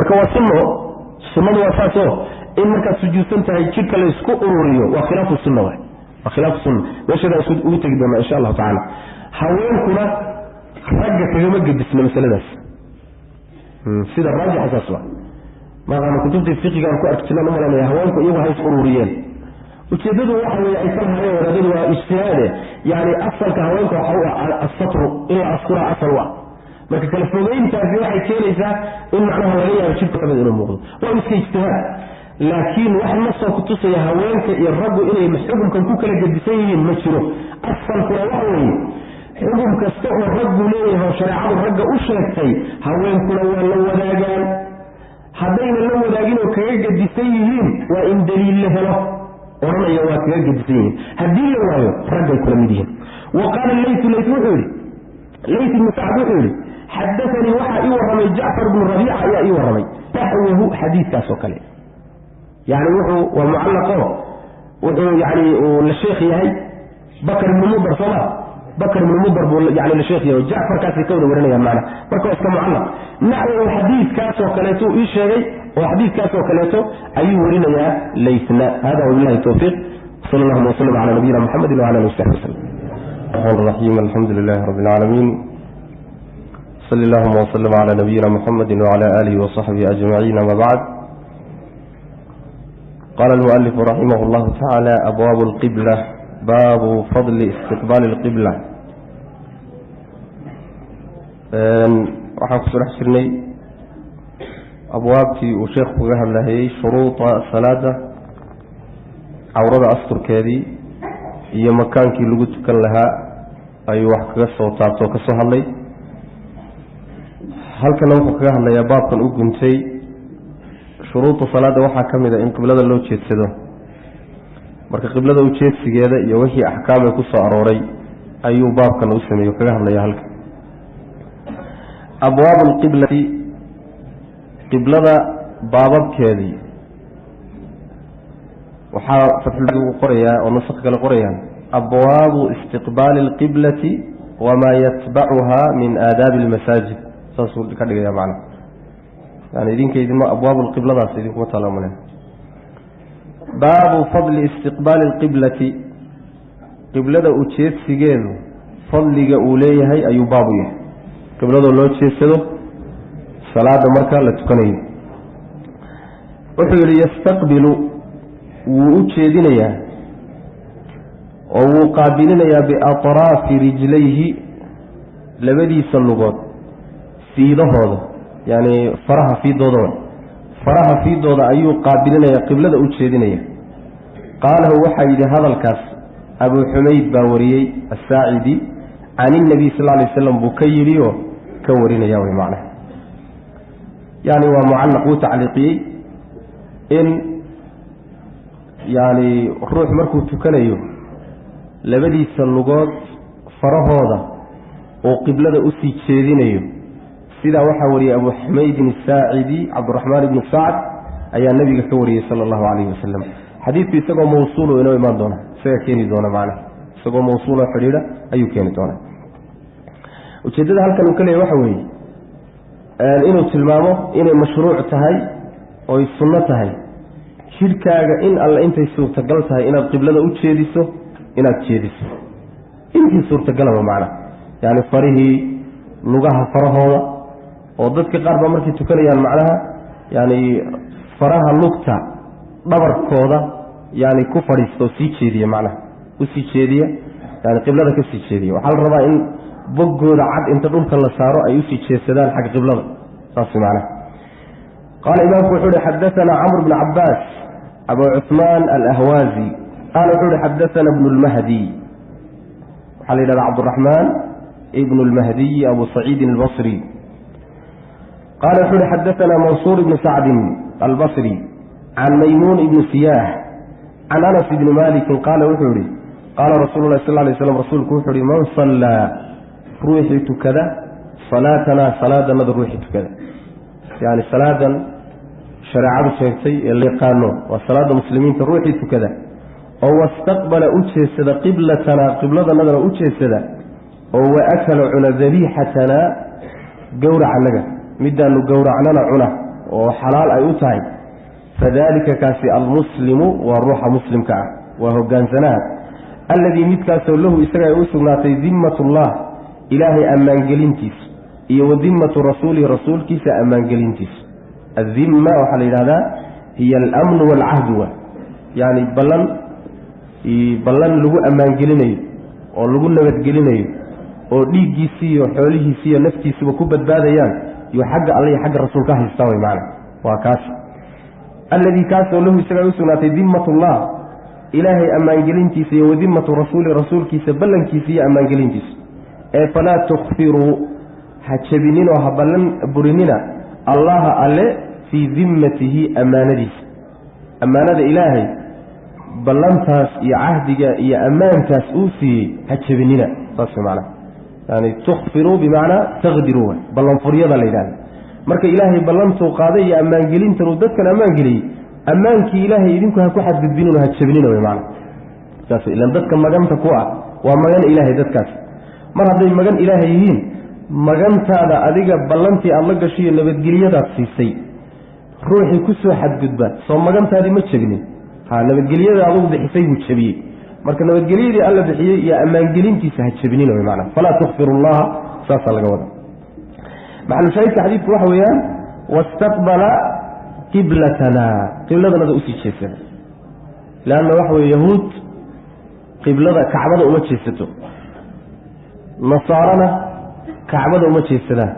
marka waa sunnadu waa saasoo in markaad sujuudsan tahay jidhka la isku ururiyo waa khilaafu sunna waay waa khilaafu sunna meeshadaa ugu tegi doonaa insha allahu tacaala haweenkuna ragga kagama gedisna masaladaas sida raajixa saas waa maadaama kutubtii fiqigaan ku arki jirnaan u malanaya haweenku iyagu ha is ururiyeen ujeedadu waxa weeye ay kala hareen wadaadadu waa ijtihaade yani asalka haweenka waxa u ah asatru in la askura asal u ah marka kala fogeyntaasi waxay keenaysaa in macnaha laga yaabo jidhka kamid inuu muuqdo waa iska ijtihaad laakiin wax nasoo kutusaya haweenka iyo raggu inay xukunkan ku kala gedisan yihiin ma jiro asalkuna waxa weeye xukum kasta oo raggu leeyahay oo shareecadu ragga u sheegtay haweenkuna waa la wadaagaan haddayna la wadaagin oo kaga gedisan yihiin waa in daliil la helo oranaya waa kaga gedisan yihiin haddii la waayo raggay kula mid yihiin wa qaala laytu wuxuu yidhi layt ibnu sacd wuxuu yidhi xadaanii waxaa ii warramay jacfar ibnu rabiica ayaa ii warramay naxwahu xadiidkaas oo kale yani waa mucallaqo wuxuu yani uu la sheekh yahay bakr ibnu mudar sooma bakr ibnu mudar buu yani la sheekh yahay jacfarkaasi ka wada warinayaan macna marka waa iska mucallaq naxwahu xadiidkaas oo kaleeto ii sheegay oo xadiidkaas oo kaleeto ayuu warinayaa laytna hada wabillahi tawfiiq sal allahuma wasalam cala nabiyina muxamedi wala alihi wasaxbi wasalam الرحمن الرحيم الحمد لله رب العالمين صلى اللهم وسلم على نبينا محمد وعلى آله وصحبه أجمعين ما بعد قال المؤلف رحمه الله تعالى أبواب القبلة باب فضل استقبال القبلة waxaan kusoo dhex jirnay abwaabtii uu sheekhu kaga hadlayay shuruuda salaada cawrada asturkeedii iyo makaankii lagu tukan lahaa ayuu wax kaga soo taabtoo ka soo hadlay halkana wuxuu kaga hadlayaa baabkan u guntay shuruuda salaada waxaa ka mid a in qiblada loo jeedsado marka qiblada ujeedsigeeda iyo wixii axkaam ay ku soo arooray ayuu baabkan u sameeyo kaga hadlaya halkan abwaab alqiblati qiblada baababkeedii waxaa fatxu qorayaa oo nusakh kale qorayaan abwaabu istiqbaali alqiblati wamaa yatbacuha min aadaabi almasaajid saasuu ka dhigaya macna yani idinkaydinma abwaabu lqibladaas idinkuma taalaamale baabu fadli istiqbaali alqiblati qiblada ujeedsigeedu fadliga uu leeyahay ayuu baabu yahay qibladoo loo jeedsado salaada marka la tukanayo wuxuu yidhi yastaqbilu wuu u jeedinayaa oo wuu qaabilinayaa biatraafi rijlayhi labadiisa lugood fiidahooda yani faraha fiidooda ayuu qaabilinayaa qiblada u jeedinaya qaalahu waxaa yidhi hadalkaas abuu xumayd baa wariyey asaacidi can inabiy sal ly slam buu ka yidhi oo ka warinaya wy macnaha yani waa mucallaq wuu tacliiqiyey in yani ruux markuu tukanayo labadiisa lugood farahooda oo qiblada usii jeedinayo sidaa waxaa wariyey abu xumaydin asaacidi cabdiraxmaan ibnu sacd ayaa nabiga ka wariyey sala allahu calayhi wasalam xadiidku isagoo mawsuulo inoo imaan doona isaga keeni doona macnaha isagoo mawsuuloo xidhiidha ayuu keeni doonaa ujeeddada halkan uu ka leeyahy waxa weeye inuu tilmaamo inay mashruuc tahay oy sunno tahay jidhkaaga in alle intay suurtagal tahay inaad qiblada u jeediso inaad jeediso intii suurtagalaba macna yani farihii lugaha farahooda oo dadka qaar baa markay tukanayaan macnaha yani faraha lugta dhabarkooda yani ku fadhiista oo sii jeediya macnaha usii jeediya yani qiblada ka sii jeediya waxaa la rabaa in boggooda cad inta dhulka la saaro ay usii jeedsadaan xagga qiblada saas macnaha qaala imaamku wuxuu uhi xadaanaa camr bn cabaas abu cuثmaan alahwaazi qaala wuxuu uhi xadaana bnu lmahdi waxaa la yidhahda cabdiraxmaan ibn اlmahdiy abu saciidin albasri qaala wuxuu uhi xadaana mansuur ibnu sacdin albasri can maymuun ibni siyaax can anas ibni malikin qaala wuxuu yihi qaala rasuulu lah sal lay slam rasuulku wuxuu ihi man sallaa ruuxii tukada salaatanaa salaadanada ruuxii tukada yani salaadan shareecadu sheegtay ee la yaqaano waa salaada muslimiinta ruuxii tukada oo wastaqbala u jeedsada qiblatanaa qibladanadana u jeedsada oo waakala cuna dabiixatanaa gowracanaga midaanu gowracnana cuna وحلال أيوتاي فذلك كاسي المسلم والروح مسلم كعب وهو جانزناه الذي متكاسو له إسراء أسرناتي ذمة الله إلهي أمان قلنتيس وذمة رسول كيس أمان قلنتيس الذمة وحليل هذا هي الأمن والعهد يعني بلن له أمان قلني ولغو نبت قلني وليجيسي وحوليسي نفتيسي وكبت باديان يحق عليه حق الرسول كاه يستوي معنا وكاس الذي كاسو له إسراء أسرناتي ذمة الله إلهي أمان قلنتيسي وذمة رسول كيس بلن كيسي أمان قلنتيس فلا تخفروا هتشبنين وهبلن برننا الله ألي في ذمته أمانة إلهي بلنتاس يا عهدك يا أمانتاس أوسي هتشبننا تصف معنا يعني تخفروا بمعنى تغدروا بلن فريضة لإلهي مرك إلهي بلنتو قاضي يا أمان قلين ترددك الأمان قلي أمانك إلهي إذنك هكو حد بدبينه هتشبننا بمعنى تصف إلا نددك مقام تقوى ومقام إلهي ددكاس mar hadday magan ilaahay yihiin magantaada adiga ballantii aad la gashay nabadgelyadaad siisay ruuxii ku soo xadgudba soo magantaadii ma jabinin nabadgelyada adugu bixisay buu jabiyey marka nabadgelyadii alla bixiyey iyo ammaangelintiisa ha jabinin way macna falaa tukhfirullaha saasa laga wada maxal shaykh xadiidku waxa weeyaan wastaqbala qiblatana qibladana u sii jeesada laana waxa weey yahuud qiblada kacbada uma jeesato نصارنا كعبة وما تشيسدا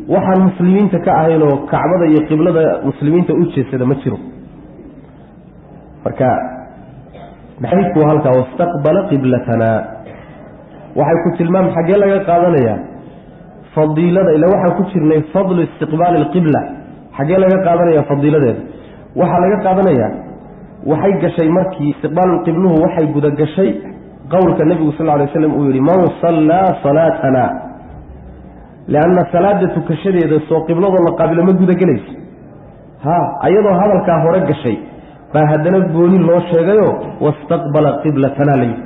وحن المسلمين تكاهينو كعبة يقبلة مسلمين تأوتشيسدا ما تشيرو فركا بحيث هلك واستقبل قبلتنا وحي كنت المام حاجة لك قادنا فضيلة إلا وحي كنت لي فضل استقبال القبلة حاجة لك قادنا يا فضيلة وحي لك قادنا وحي قشي مركي استقبال القبلة وحي قد قشي قولك النبي صلى الله عليه وسلم يقول من صلى صلاتنا لأن صلاة تكشري إذا سوى قبلة الله قابل مجد جليس أيضا هذا الكافرق الشيء فهدنا بقولي الله الشيء واستقبل قبلتنا لي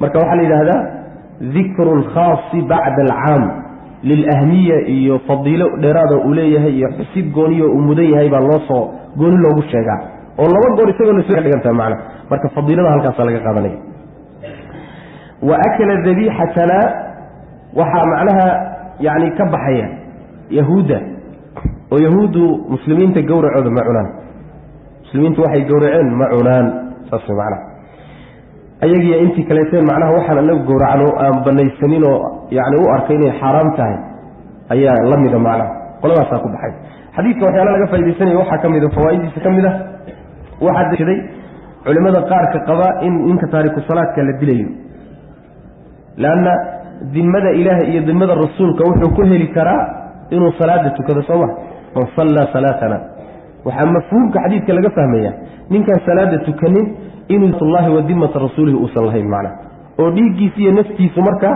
مركب حالي هذا ذكر الخاص بعد العام للأهمية يفضيله لرادة أوليه يحسيب قولي ومديه هيبا الله صو قولي الله الشيء والله ما قولي سيقول نسيح لك أنت معنا مركب فضيله هل كان صلى قادني وأكل الذبيحتنا وحا معناها يعني كبحية يهودا ويهود مسلمين تجورع معونان مسلمين توحي جورعين معونان صصي معنا أيجي أنت كليتين معناها وحنا لو جورعنو بني السنين يعني وأركيني حرام تاعي أي لم يدم معنا قل ما ساقو بحي حديث وحي أنا لقى في سنة وحا كم يدو فوائد كم ده واحد كذي علماء قارك قضاء إنك تارك الصلاة كالدليل لأن ذمة إله إيه ذمة الرسول كوحي كله لكراء إنه صلاة كذا صوح من صلى صلاتنا وحما مفهوم كحديث كلا فهمية من كان صلاة كنين إنه الله وذمة رسوله أصل الله معنا وديجي فيه نفسي سمركا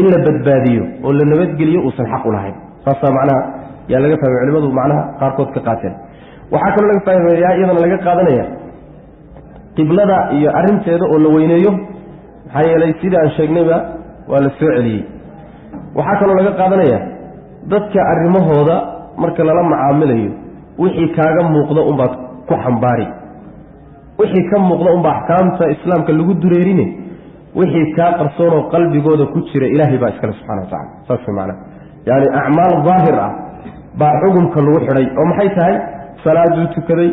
إلا بدباديه ولا نبت قليه أصل حق لها خاصة معنا يا لقى فهم علمه معناها قارقود كقاتل وحكم لقى فهم يا أيضا لقى قادنا قبلة يا أرنت هذا ولا وينيه هاي ليس عن شجنبه ولا السعلي وحكى لنا قادنيا ضدك أرمه هذا مركل لما عامله وحي كاجم مقضى بعد كحنباري وحي كم مقضى بعد أحكام إسلام كل جود دريرينه وحي كقرصون وقلب جود كتير إلهي بأسكال سبحانه وتعالى صف معنا يعني أعمال ظاهرة بعقوم كل وحري أم حيث هاي صلاة تكري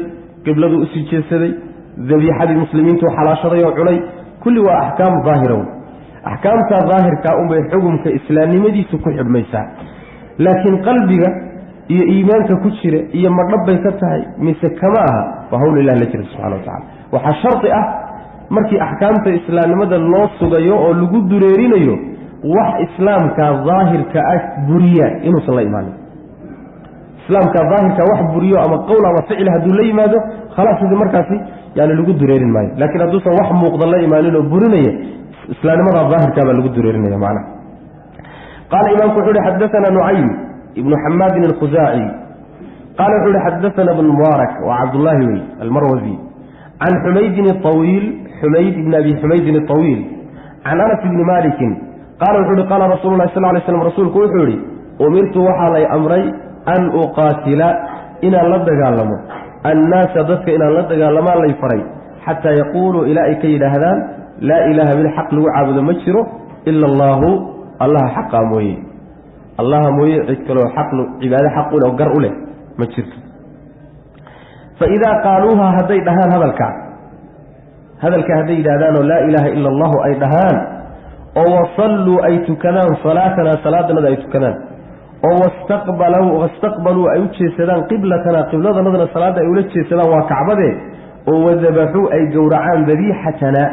قبل ذو أسيج سدي ذبيحة المسلمين وحلاشة وعلي كل أحكام ظاهرة أحكام ظاهر كأم بحكم كإسلامي مدي سكوح بميسا لكن قلبك إيمانك كتير إيا مربى كتاي مسكماها فهول الله لجل سبحانه وتعالى وحشرط مركي أحكام الإسلام مدى الله سجيو أو لجود دريرينيو وح إسلام كظاهر كأبورية إنه صلى الله إيمانه إسلام كظاهر كوح بوريو أما قول أما فعل هدولي ماذا خلاص هذا مركزي يعني لجود دريرين ماي لكن أدوس وح مقضى الله إيمانه بورينية إسلام مدى ظاهر كما لجود دريرين معنا قال إمام كحول حدثنا نعيم ابن حماد الخزاعي قال كحول حدثنا ابن مبارك وعبد الله المروزي عن حميد الطويل حميد بن أبي حميد الطويل عن أنس بن مالك قال كحول قال رسول الله صلى الله عليه وسلم رسول كحول أمرت وحالي أمري أن أقاتل inaan la dagaalamo annaasa dadka inaan la dagaalamaa lay faray xataa yaquuluu ilaa ay ka yidhaahdaan laa ilaaha mid xaq lagu caabudo ma jiro ila allaahu allaha xaqaa mooye allaha mooye cid kaloo cibaado xaq u leh oo gar u leh ma jirto faidaa qaaluuha hadday dhahaan hadalka hadday yidhahdaanoo laa ilaaha ila allahu ay dhahaan oo wasalluu ay tukadaan salaatanaa salaadanada ay tukadaan oo wastaqbaluu ay u jeesadaan qiblatanaa qibladanadana salaadda ay ula jeesadaan waa kacbadee oo wadabaxuu ay gowracaan dabiixatanaa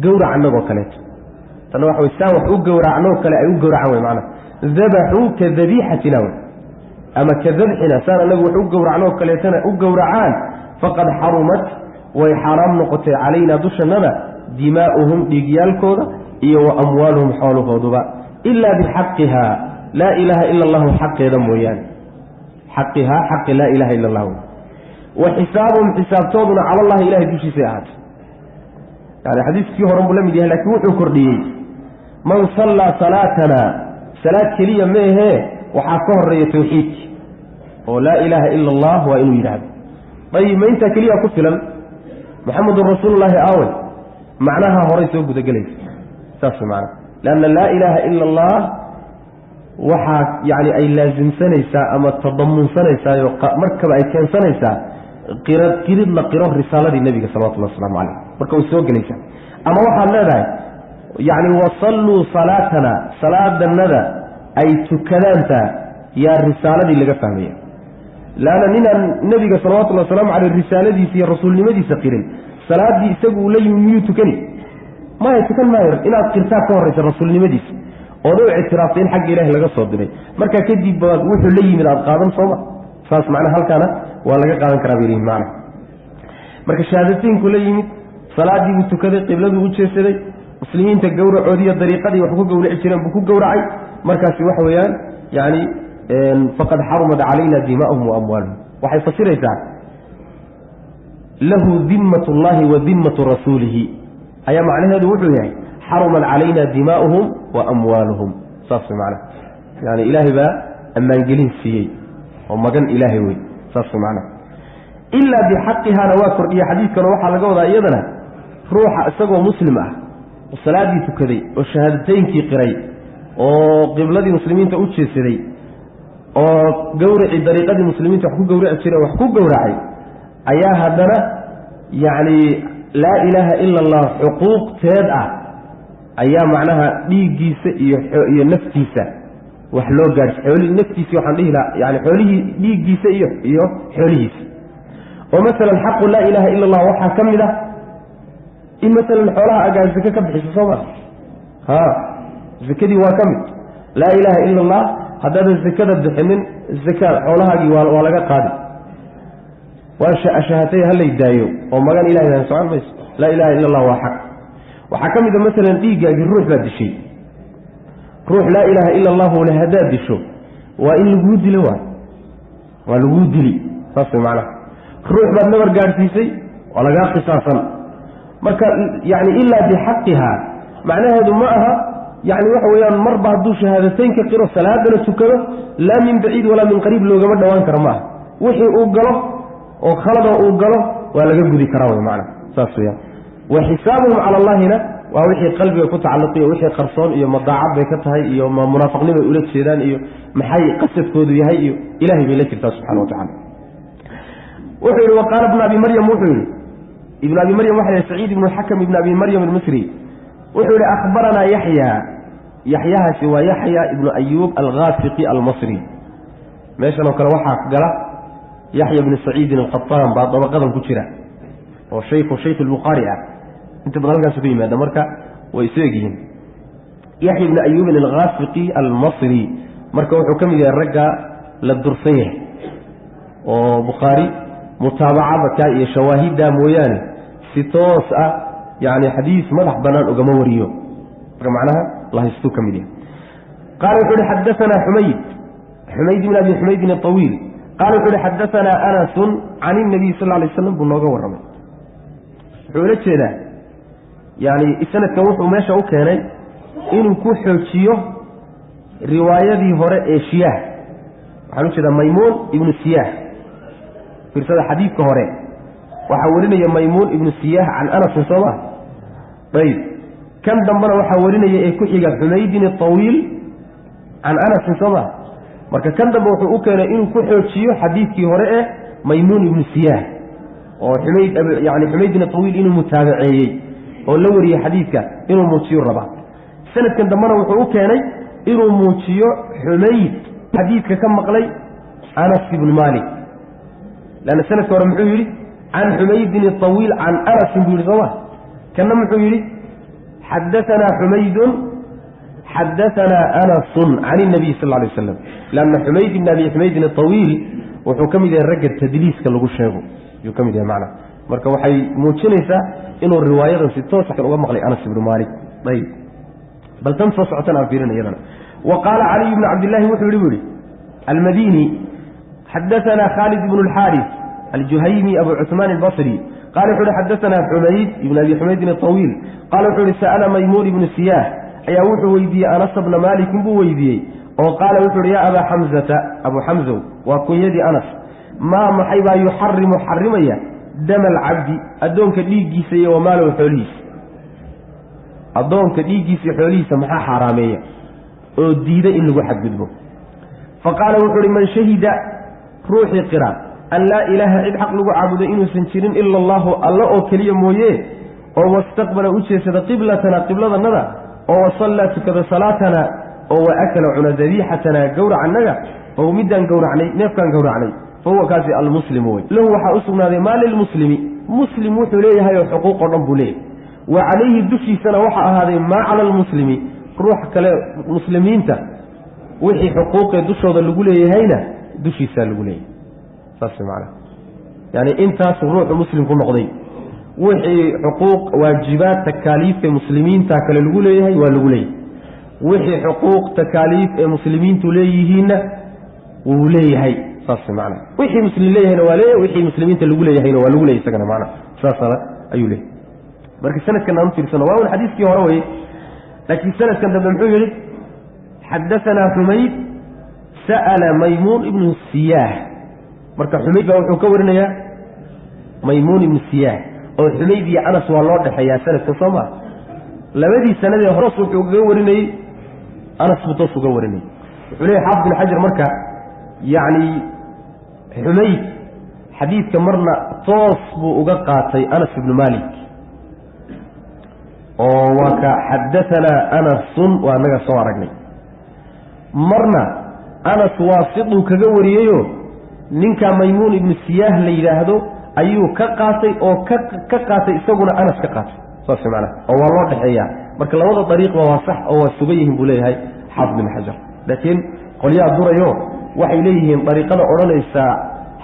gowrac annagoo kaleeto tanna waxa way saan wax u gowracnoo kale ay u gowracaan wey macana dabaxuu ka dabiixatina wey ama ka dabxina saan annagu wax u gowracnoo kaleetana u gowracaan faqad xarumat way xaaraam noqotay calaynaa dushannada dimaa'uhum dhiigyaalkooda iyo wa amwaaluhum xoolahooduba ilaa bixaqiha laa ilaaha ila allahu xaqeeda mooyaane xaqihaa xaqi laa ilaaha ila allah wa xisaabuhum xisaabtooduna cala allahi ilahay dushiisay ahaatay yani xadiiskii horan buu la mid yahay laakiin wuxuu kordhiyey man sallaa salaatana salaad keliya ma ahee waxaa ka horeeya tawxiidki oo laa ilaaha ila allah waa inuu yidhaahdo ayib ma intaa keliya ku filan muxamedun rasuulullaahi aawey macnaha horay soo gudagelaysa saas macna leanna laa ilaaha ila allah waxaa yani ay laasimsanaysaa ama tadamunsanaysaao markaba ay keensanaysaa qirid la qiro risaaladii nebiga salawatullahi waslamu caleyh marka way soo gelaysaa ama waxaad leedahay yani wasalluu salaatana salaadanada ay tukadaantaa yaa risaaladii laga fahmaya laanna ninaan nebiga salawatullahi wasalaamu caleyh risaaladiisa iyo rasuulnimadiisa qirin salaaddii isagu uu la yimi miyuu tukani maya tukan maayo inaad qirtaa ka horraysa rasuulnimadiisa ood u ictiraaftay in xagga ilaahi laga soo diray markaa kadib baad wuxuu la yimid aada qaadan sooma saas macnaa halkaana waa laga qaadan karaa bay yihiin macna marka shahaadateynku la yimid salaaddii buu tukaday qibladuu u jeesaday muslimiinta gowracoodiiyo dariiqadii wax ku gowraci jireen buu ku gowracay markaasi waxa weeyaan yani faqad xarumat calayna dimaa'uhum wa amwaaluhum waxay fasiraysaa lahu dimmat llahi wa dimmatu rasuulihi ayaa macnaheedu wuxuu yahay xarumat calayna dimaa'uhum wa amwaaluhum saas way macnaha yani ilaahay baa ammaangelin siiyey oo magan ilaahay wey saas way macnaha ilaa bixaqihana waa kordhiya xadiidkana waxaa laga wadaa iyadana ruuxa isagoo muslim ah oo salaaddii tukaday oo shahaadateynkii qiray oo qibladii muslimiinta u jeesaday oo gowracii dariiqadii muslimiinta wax ku gowraci jireen wax ku gowracay ayaa haddana yacni laa ilaaha ila allah xuquuqteed ah ayaa macnaha dhiiggiisa iyo naftiisa wax loo gaadhsi naftiisii waxaan dhihi lahaa yani xoolihii dhiiggiisa iyo xoolihiisa oo masalan xaqu laa ilaaha ila allah waxaa ka mid ah in masalan xoolaha agaa zake ka bixiso soo ma zakadii waa ka mid laa ilaaha ila allah haddaadan zakada bixinin zaka xoolahaagii waa laga qaadi waa shahatay halay daayo oo magan ilahay aan socon mayso laa ilaha ila allah waa xaq waxaa ka mid a masalan dhiiggaagii ruux baa dishay ruux laa ilaaha ila allahu le haddaad disho waa in laguu dilo waa laguu dili saas way macnaha ruux baad nabar gaadhsiisay waa lagaa qisaasan marka yani ilaa bixaqiha macnaheedu ma aha yani waxa weeyaan marba hadduu shahaadateynka qiro salaadana tukado laa min baciid walaa min qariib loogama dhowaan karo ma aha wixii uu galo oo khalada uu galo waa laga gudi karaa wy macna saas weyaan wa xisaabuhum cala allahina waa wixii qalbiga ku tacalluqiyo wixii qarsoon iyo madaacad bay ka tahay iyo ma munaafiqnimay ula jeedaan iyo maxay qasadkoodu yahay iyo ilahay bay la jirtaa subxana watacala wuxuu yihi waqaala ibnu abi maryam wuxuu yihi ibnu abi maryam waxa yihi saciid ibnu xakam ibn abi maryam almisri wuxuu yihi akhbaranaa yaxyahaasi waa yaxya ibnu ayuub alghaafiqi almasri meeshan oo kale waxaa gala yaxya ibnu saciidin alqataan baa dabaqadan ku jira oo shaykh albukhaari ah inta badan halkaasu ka yimaada marka way isu egyihiin yaxya ibnu ayuubin alghaafiqi almasri marka wuxuu ka mid yahay ragga la dursan yahay oo bukhaari mutaabacadka iyo shawaahidda mooyaane si toos ah yani xadiis madax banaan ugama wariyo marka macnaha lahaystuu ka mid yahay qaala wuxuu uhi xadaanaa xumayd ibn abi xumaydin aطawiil qaala wuxuu uhi xadaanaa anasun can inabiy sal lay slam buu nooga warramay wuxuu ula jeedaa yani sanadkan wuxuu meesha u keenay inuu ku xoojiyo riwaayadii hore ee shiyaah waxaan u jeedaa maymuun ibnu siyaah firsada xadiidka hore waxaa warinaya maymuun ibnu siyaah can anasin sooma ayb kan dambena waxaa warinaya ee ku xiga xumaydin awiil can anasin sooma marka kan dambe wuxuu u keenay inuu ku xoojiyo xadiidkii hore ee maymuun ibnu siyaah oo xumaydin awiil inuu mutaabaceeyey oo la wariyey xadiidka inuu muujiyo rabaa sanadkan dambena wuxuu u keenay inuu muujiyo xumayd xadiidka ka maqlay anas ibnu maalik lanna sanadka hore muxuu yidhi can xumaydin awiil can anasin buu yidhi sooma kanna muxuu yidhi xadaanaa xumaydun xadaanaa anasun can inabiy sal ly waslam lanna xumayd ibn abi xumaydin awiil wuxuu ka mid yahay ragga tadliiska lagu sheego ayuu ka mid yahay macna marka waxay muujinaysaa inuu riwaayadan si toosa kan uga maqlay anas ibnu maalik ayb bal tan soo socotan aan fiirin iyadana wa qaala caliy bnu cabdillahi wuxuu yihi bu yihi almadini xadaanaa khaalid ibnu alxaaris aljuhaymi abu cuثmaan albasri qala wuxu uhi xadaanaa xumayd ibn abi xumaydin awiil qala wuxuu ihi sa'ala maymuun ibnu siyaah ayaa wuxuu weydiiyey anasa bna maalikin buu weydiiyey oo qaala wuxuu uhi yaa abaa xamzata abu xamzow waa kunyadii anas maa maxay baa yuxarimu xarimaya dama alcabdi addoonka dhiiggiisa iyo wamaalow xoolihiisa addoonka dhiiggiisa xoolihiisa maxaa xaaraameeya oo diida in lagu xadgudbo faqaala wuxuu uhi man shahida ruuxii qira an laa ilaaha cid xaq lagu caabudo inuusan jirin ila allahu alla oo keliya mooye oo wastaqbala u jeedsada qiblatana qibladannada oo wasallaa tukada salaatana oo wa akala cuna dabiixatana gowracannaga fahuwa midaan gowracnay neefkaan gowracnay fahuwa kaasi almuslimu wey lahu waxaa u sugnaaday maa lilmuslimi muslim wuxuu leeyahay oo xuquuq oo dhan buu leeyahay wa calayhi dushiisana waxaa ahaaday maa cala almuslimi ruux kale muslimiinta wixii xuquuqee dushooda lagu leeyahayna dushiisaa lagu leeyahay saas macana yani intaas ruuxu muslim ku noqday wixii xuquuq waajibaad takaaliifee muslimiinta kale lagu leeyahay waa lagu leeyahay wixii xuquuq takaaliif ee muslimiintu leeyihiinna wuu leeyahay saas macana wixii muslim leeyahayna waa leeyahay wixii muslimiinta lagu leeyahayna waa lagu leeyahay isagana macana saasana ayuu leeyahay marka sanadkan aan u fiirsano waa un xadiiskii hore weye laakiin sanadkan dambe muxuu yihi xadaanaa xumayd sa'ala maymuun ibnu siyaah marka xumayd baa wuxuu ka warinayaa maymuun ibnu siyaah oo xumayd iyo anas waa loo dhexeeyaa sanadkan soo maa labadii sanadee horos wuxuu uga warinayey anas buu toos uga warinayey wuxuu leeyahy xaafid bin xajar marka yacni xumayd xadiidka marna toos buu uga qaatay anas ibnu maalik oo waa ka xadaanaa anasun waa annaga soo aragnay marna anas waasiduu kaga wariyeyo ninka maymuun ibnu siyaah la yidhaahdo ayuu ka qaatay oo ka qaatay isaguna anas ka qaatay saas macnaha oo waa loo dhexeeyaa marka labada dariiqba waa sax oo waa sugan yihiin buu leeyahay xaafid bin xajar laakiin qolyaha durayo waxay leeyihiin dariiqada odhanaysaa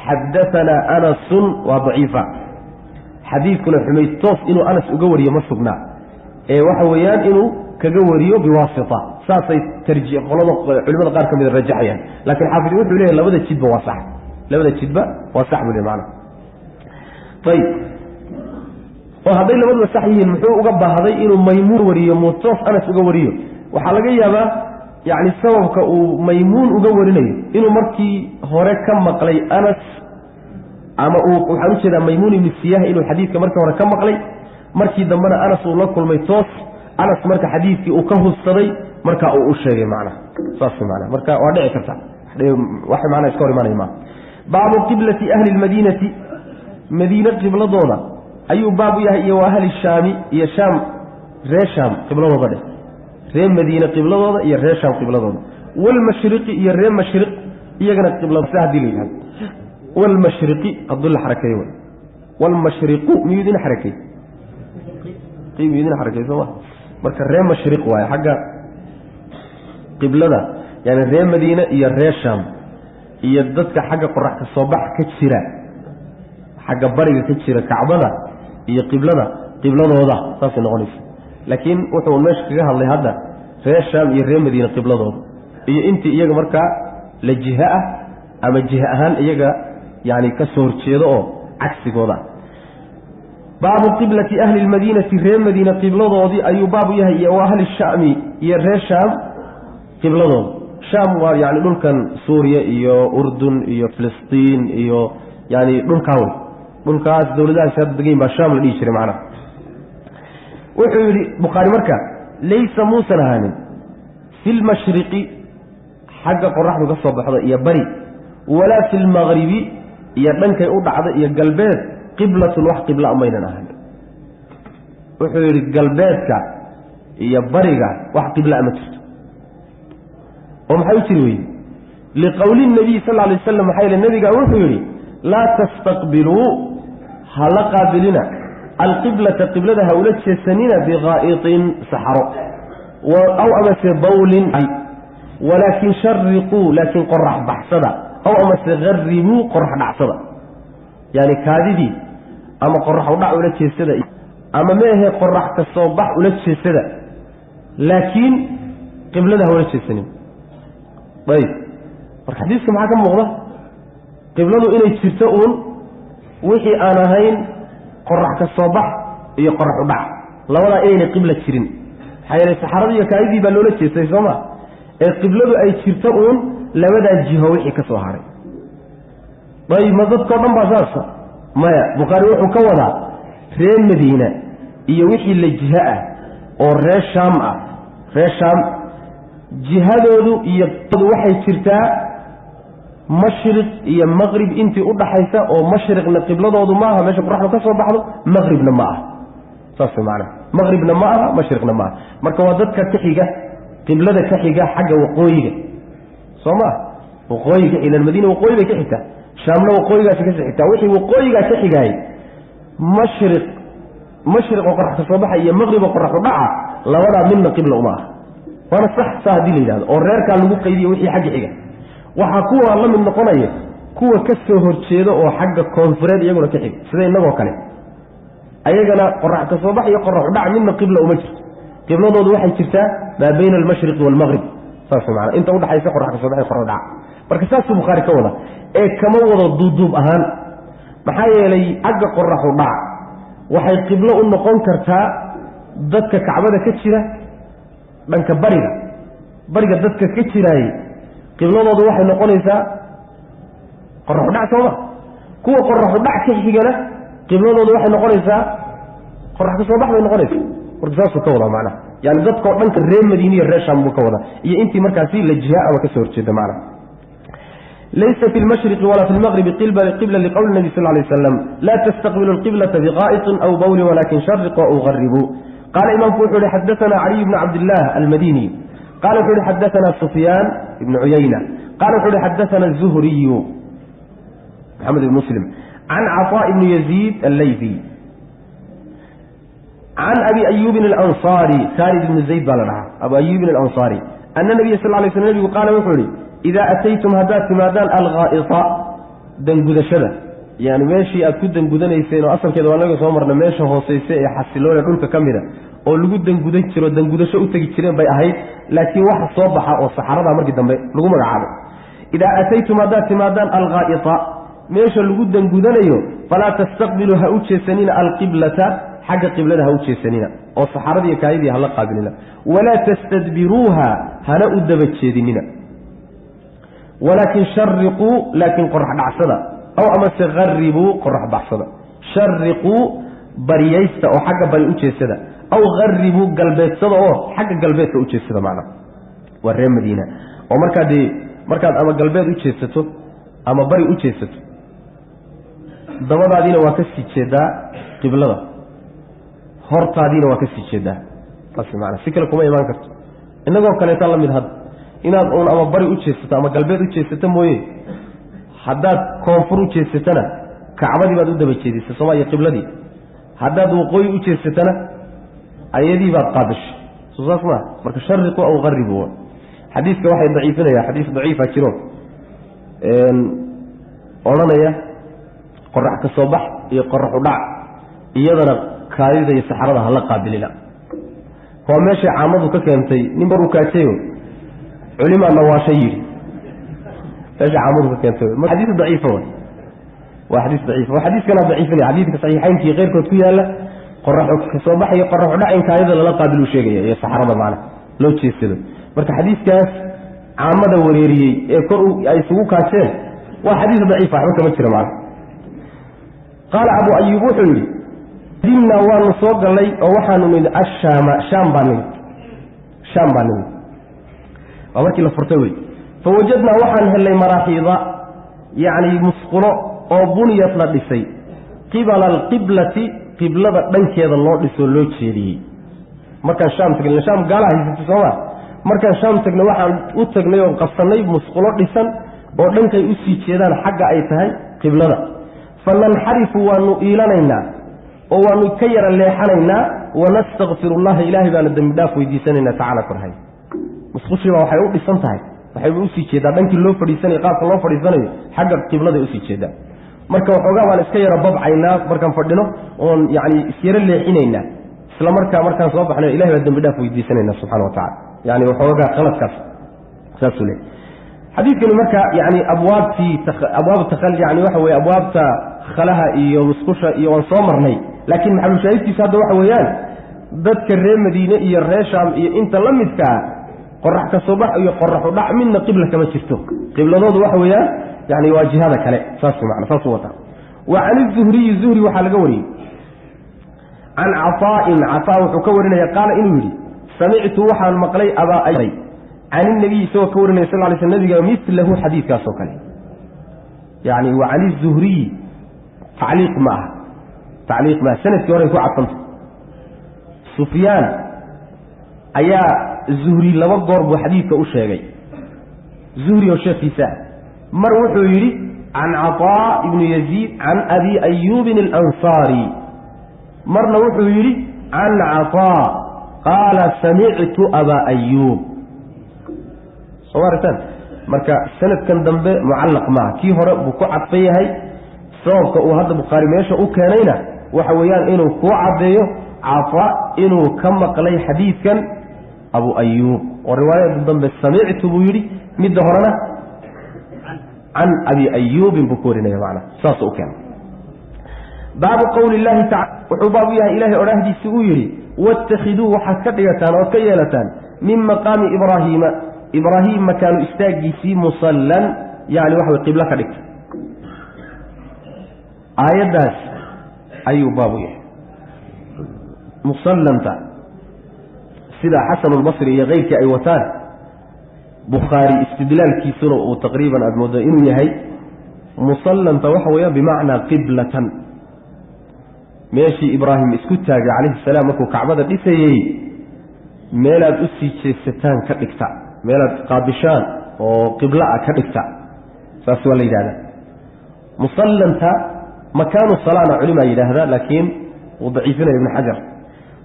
xadaanaa anasun waa daciifa xadiidkuna xumayd toos inuu anas uga wariyo ma sugnaa ee waxa weeyaan inuu kaga wariyo biwaasita saasay culimada qaar ka mida rajaxayaan laakiin xaafid wuxuu leeyahay labada jidba waa sax labada jidba waa sax buu leeyahay macnaha ayib oo hadday labaduba sax yihiin muxuu uga baahday inuu maymuun wariyo mutoos anas uga wariyo waxaa laga yaabaa yacni sababka uu maymuun uga warinayo inuu markii hore ka maqlay anas ama waxaan u jeedaa maymuun ibnu siyaah inuu xadiidka markii hore ka maqlay markii dambena anas uu la kulmay toos anas marka xadiidkii uu ka hubsaday marka uu u sheegay macnaha saas macnaha marka waa dhici karta wax macnaha iska hor imaanaya ma baabu qiblati ahli almadiinati madiina qibladooda ayuu baab u yahay iyo waa ahli shaami iyo shaam reer shaam qibladooda dheh reer madiina qibladooda iyo reer shaam qibladooda walmashriqi iyo reer mashriq iyagana qiblada haddii la yidhahdo walmashriqi hadduu la xarakeeyo wey walmashriqu miyuu idin xarakey miyuu idin xarakey sooma marka reer mashriq waaye xagga qiblada yani reer madiina iyo reer shaam iyo dadka xagga qorax ka soo bax ka jira xagga bariga ka jira kacbada iyo qibladooda saasay noqonaysa laakiin wuxuu meesha kaga hadlay hadda reer shaam iyo reer madiina qibladooda iyo intii iyaga markaa la jiha ah ama jiha ahaan iyaga yani ka soo horjeedo oo cagsigooda baabu qiblati ahli lmadiinati reer madiina qibladoodii ayuu baab u yahay iyo ahli shaami iyo reer shaam qibladooda shaam waa yani dhulkan suuriya iyo urdun iyo filistiin iyo yani dhulkaas dowladahaas hadda degayn baa shaam la dhihi jiray macnaha wuxuu yidhi bukhaari marka laysa muusan ahaanin fi lmashriqi xagga qoraxdu ka soo baxda iyo bari walaa fi lmaqribi iyo dhankay u dhacda iyo galbeed qiblatun wax qibla maynan ahanin wuxuu yidhi galbeedka iyo bariga wax qibla ma jirto oo maxay u jiri weyey liqowli nabiy sal ly waslam maxaa yele nabiga wuxuu yidhi laa tastaqbiluu ha la qaabilina alqiblata qiblada ha ula jeesanina biqaa'itin saxaro aw amase bawlin walaakin shariquu laakiin qorax baxsada aw amase garibuu qorax dhacsada yani kaadidii ama qorax udhac ula jeesada ama meahe qorax ka soo bax ula jeesada laakiin qiblada ha ula jeesanin ayb marka xadiiska maxaa ka muuqda qibladu inay jirto uun wixii aan ahayn qorax ka soo bax iyo qorax udhac labadaa inaynay qibla jirin maxaa yeelay saxaradii iyo kaadidii baa loola jeestay sooma ee qibladu ay jirto uun labadaa jiho wixii ka soo haray ayb ma dadkao dhan baa saasa maya bukhaari wuxuu ka wadaa reer madiina iyo wixii la jiho ah oo reer shaam jihadoodu iyo waxay jirtaa mashriq iyo maqrib intii u dhaxaysa oo mashriqna qibladoodu ma aha meesha qoraxdu ka soo baxdo maqribna ma aha saas macnaha maqribna ma aha mashriqna ma aha marka waa dadka ka xiga qiblada ka xiga xagga waqooyiga soo maa waqooyiga ila madiina waqooyi bay ka xigtaa shaamna waqooyigaasi ka xigtaa wixii waqooyigaa ka xigaay mashriq oo qorax ka soo baxa iyo maqrib oo qorax u dhaca labadaa midna qibla uma aha waana sax saa haddii la yidhahdo oo reerkaa lagu qaydiyo wixii xagga xiga waxaa kuwa la mid noqonaya kuwa ka soo horjeeda oo xagga koonfureed iyaguna ka xiga sida innagoo kale ayagana qorax ka soo bax iyo qorax udhac midna qibla uma jirto qibladoodu waxay jirtaa maa bayna almashriqi waalmaqrib saas maana inta udhaxaysa qorax ka soo bax iyo qorax udhac marka saasuu bukhaari ka wada ee kama wado duuduub ahaan maxaa yeelay xagga qorax udhac waxay qiblo u noqon kartaa dadka kacbada ka jira dhanka bariga dadka ka jiraayey qibladoodu waxay noqonaysaa qorax udhac sooma kuwa qorax udhac ka xigana qibladoodu waxay noqonaysaa qorax ka soo bax bay noqonaysaa marka saasuu ka wadaa macnaha yani dadkao dhanka reer madiina iyo reer shaam buu ka wadaa iyo intii markaasi la jiha ama ka soo horjeeda macnaha laysa fi lmashriqi walaa fi lmaqribi qibla liqowli nabi sal lay waslam laa tastaqbilu lqiblata biqaa'itin aw bawlin walakin shariqu aw garibuu qaala imaamku wuxuu yihi xadaana caliy bni cabdillaah almadini qala wuxuu yihi xadaana sufyaan ibnu cuyayna qala wuxuu yihi xadaana zuhriyu maxamed ibn muslim can caطaa ibni yaziid allaydi can abi ayubin alanصaari khaalid ibni zayd baa la dhahaa abu ayubin alanصaari ana nabiya sal lay sl nabigu qaala wuxuu yihi idaa ataytum haddaad timaadaan alghaa'ita dangudashada yani meeshii aad ku dangudanayseen oo asalkeeda waa naga soo marna meesha hooseyse ee xasiloone dhulka ka mida oo lagu dangudan jiro dangudasho u tegi jireen bay ahayd laakiin waxa soo baxa oo saxarada markii dambe lagu magacaabo idaa ataytum haddaad timaadaan alghaa'ita meesha lagu dangudanayo falaa tastaqbiluu ha u jeesanina alqiblata xagga qiblada ha u jeesanina oo saxaradiiyo kaayadii hala qaabilina walaa tastadbiruuha hana u daba jeedinina walaakin shariquu laakiin qorax dhacsada aw amase garibuu qorax baxsada shariquu bariyaysta oo xagga bari u jeesada aw garibuu galbeedsada oo xagga galbeedka u jeesada macnaha waa reer madiina oo markaad ama galbeed u jeesato ama bari u jeesato dabadaadiina waa ka sii jeedaa qiblada hortaadiina waa ka sii jeedaa saas maana si kale kuma imaan karto innagoo kaleeta la mid had inaad uun ama bari u jeesato ama galbeed u jeesato mooye haddaad koonfur u jeesatana kacbadii baad u daba jeedisa sooma iyo qibladii haddaad waqooyi u jeesatana ayadii baad qaadashay soo saas maa marka shariqu aw garibu xadiiska waxay daciifinaya xadiis daciifa jiro odhanaya qorax ka soo bax iyo qorax udhac iyadana kaadida iyo saxarada hala qaabilina waa meeshay caamadu ka keentay nin bar u kaajayo culimaa nawaashay yidhi meesha caamadu ka keentay xadiis daciifa waa xadiis daciif waa xadiiskana daciifinaya xadiidka saxiixaynka iyo keyrkood ku yaala qorax ka soo bax iyo qorax udhac in kaadida lala qaabilu sheegaya iyo saxarada macna loo jeesado marka xadiiskaas caamada wareeriyey ee kor ay isugu kaajeen waa xadiis daciifa waxba kama jira macna qaala abu ayuub wuxuu yidhi dimna waanu soo gallay oo waxaanu nimid ashaama shaam baa nimid waa markii la furtay wey fawajadnaa waxaan hellay maraaxiida yacni musqulo oo buniyad la dhisay qibala alqiblati qiblada dhankeeda loo dhisoo loo jeediyey markaan shaam tagnay shaam gaala haysatay sooma markaan shaam tagnay waxaan u tagnay oon qabsannay musqulo dhisan oo dhankay u sii jeedaan xagga ay tahay qiblada fananxarifu waanu iilanaynaa oo waanu ka yara leexanaynaa wanastakfiru llaha ilaahay baana dembi dhaaf weydiisanaynaa tacaala korhay musqushiibaa waxay u dhisan tahay waxayba usii jeedaa dhankii loo fadhiisanayo qaabka loo fadhiisanayo xagga qibladay usii jeedaa marka waxoogaa baan iska yara babcaynaa markaan fadhino oon yani isyaro leexinaynaa isla markaan soo baxnayo ilahay baa dembi dhaaf weydiisanaynaa subxana wa tacala yani waxoogaa qaladkaas saasuu leey xadiidkani marka yani yani waxa weye abwaabta khalaha iyo musqusha iyo waan soo marnay laakiin maxalushaahidkiisa hadda waxa weeyaan dadka reer madiine iyo reer shaam iyo inta la midkaa qorax ka soo bax iyo qorax u dhac midna qibla kama jirto qibladoodu waxa weeyaan yani waa jihada kale saasuu wataa wa can izuhriyi zuhri waxaa laga wariyey can caطaa'in caطaa wuxuu ka warinaya qaala inuu yidhi samictu waxaan maqlay abaa ayray can inabiy isagoo ka warinaya sal ly sl nabiga milahu xadiidkaas oo kale yani wa can izuhriyi tacliiq ma aha sanadkii horay ku cadfanta sufyaan ayaa zuhri laba goor buu xadiidka u sheegay zuhri oo sheekiisa mar wuxuu yidhi can caطaa ibni yaziid can abi ayuubin alansaari marna wuxuu yidhi can caطaa qaala samictu abaa ayuub soo maaragtaan marka sanadkan dambe mucallaq maaha kii hore buu ku cadfan yahay sababka uu hadda bukhaari meesha u keenayna waxa weeyaan inuu kuu caddeeyo caطaa inuu ka maqlay xadiidkan abu ayuub oo riwaayada dambe samictu buu yidhi midda horena can abi ayuubin buu ku warinaya macna saasuu u keenay baabu qowli llahi tacala wuxuu baabu yahay ilaahay odhaahdiisii uu yidhi waاtakhiduu waxaad ka dhigataan ood ka yeelataan min maqaami ibraahiima ibraahim makaanu istaagiisii musallan yani waxa way qiblo ka dhigta aayaddaas ayuu baabu yahay musallanta sida xasanulbasri iyo keyrkii ay wataan bukhaari istidlaalkiisuna uu taqriiban aada moodo inuu yahay musallanta waxa weeyaan bimacnaa qiblatan meeshii ibraahim isku taagay calayhi salaam markuu kacbada dhisayey meelaad u sii jeesataan ka dhigta meelaad qaabishaan oo qibla ah ka dhigta saas waa la yidhahdaa musallanta makaanu salaana culimaa yidhaahdaa laakiin uu daciifinaya ibnu xajar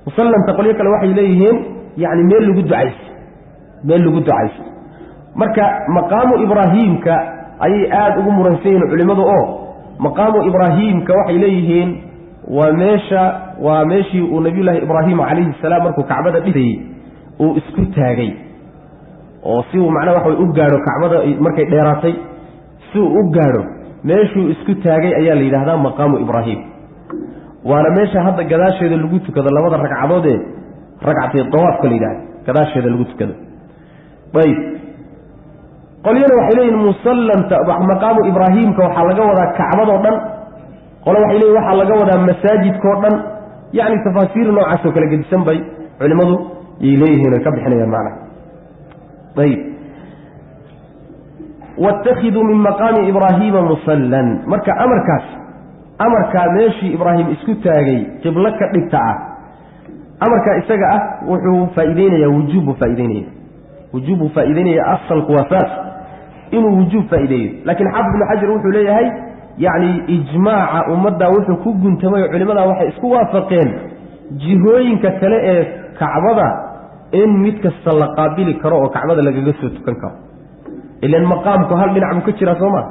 musallanta qolyo kale waxay leeyihiin yani meel lagu ducaysto marka maqaamu ibraahiimka ayay aada ugu muransan yihiin culimmadu oo maqaamu ibraahiimka waxay leeyihiin waa meeshii uu nabiyullaahi ibraahim calayhi salaam markuu kacbada dhisayey uu isku taagay oo si uu macnaha waxa u gaadho kacbada markay dheeraatay si uu u gaadho meeshuu isku taagay ayaa la yidhaahdaa maqaamu ibraahim waana meesha hadda gadaasheeda lagu tukado labada ragcadood ee ragcatay dawaafka la yidhahda gadaasheeda lagu tukado ayb qolyana waxay leeyihin musallanta maqaamu ibraahimka waxaa laga wadaa kacbadoo dhan qole waxay leeyihin waxaa laga wadaa masaajidkao dhan yacni tafaasiir noocaasoo kala gedisan bay culimmadu yay leeyihiin oy ka bixinayaan macnaha ayb waاtakhiduu min maqaami ibraahiima musallan marka amarkaa meeshii ibraahim isku taagay qiblo ka dhigta ah amarkaa isaga ah wuxuu faa'iideynayaa wujuubbuu faa'iideynaya asalku waa saas inuu wujuub faa'iideeyo laakiin xaafid ibnu xajar wuxuu leeyahay yacni ijmaaca ummaddaa wuxuu ku guntamay oo culimmadaa waxay isku waafaqeen jihooyinka kale ee kacbada in mid kasta la qaabili karo oo kacbada lagaga soo tukan karo ilan maqaamku hal dhinac buu ka jiraa soo maa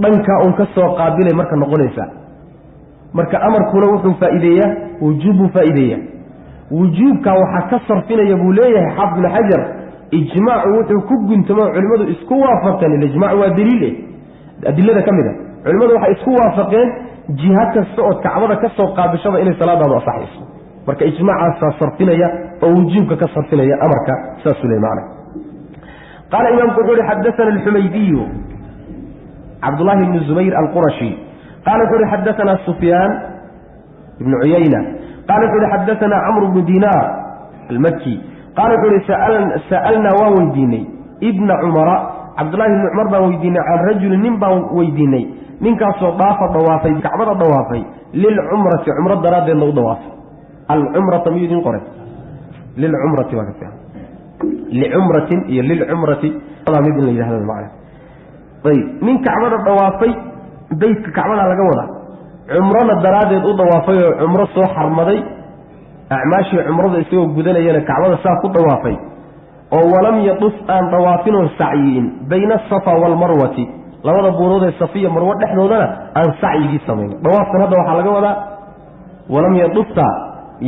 dhankaa uun ka soo qaabilay marka noqonaysaa marka amarkuna wuxuu faa'iideeyaa wujuubbuu faa'iideeya wujuubkaa waxaa ka sarfinaya buu leeyahay xaafid ibnu xajar ijmaacu wuxuu ku guntamo culimmadu isku waafaqeen ilijmaac waa daliil adilada ka mid a culimmadu waxay isku waafaqeen jiha kasta ood kacbada ka soo qaabishaba inay salaadaadu asaxayso marka ijmaacaasaa sarfinaya oo wujuubka ka sarfinaya amarka saasuu leey macna qaala imaamku wuxuu uhi xadaana alxumaydiyu cabdullaahi bnu zubayr alqurashi قال وحوري حدثنا سفيان بن عيينة قال وحوري حدثنا عمرو بن دينار المكي قال وحوري سألنا ويديني ابن عمر عبد الله بن عمر ويديني عن رجل نبا ويديني ننكاسو ضاف ضوافي كعبة ضوافي للعمرة عمرة دراد الله ضواف العمرة ميدين قرأ للعمرة وقتها لعمرة هي للعمرة هذا ميدين لي هذا المعنى طيب من كعبة ضوافي بيت كعبة على جوده عمرنا دراد الله ضوافي عمرة سو حرمدي أعماشي عمرة يسوي بدنا يلا كعبة ساق ضوافي ولم يطف أن ضوافين سعيين بين الصفا والمروة labada buurood ee safiya marwa dhexdoodana aan sacyi sameeyay dawaafkan hada waxa laga wadaa walam yadufta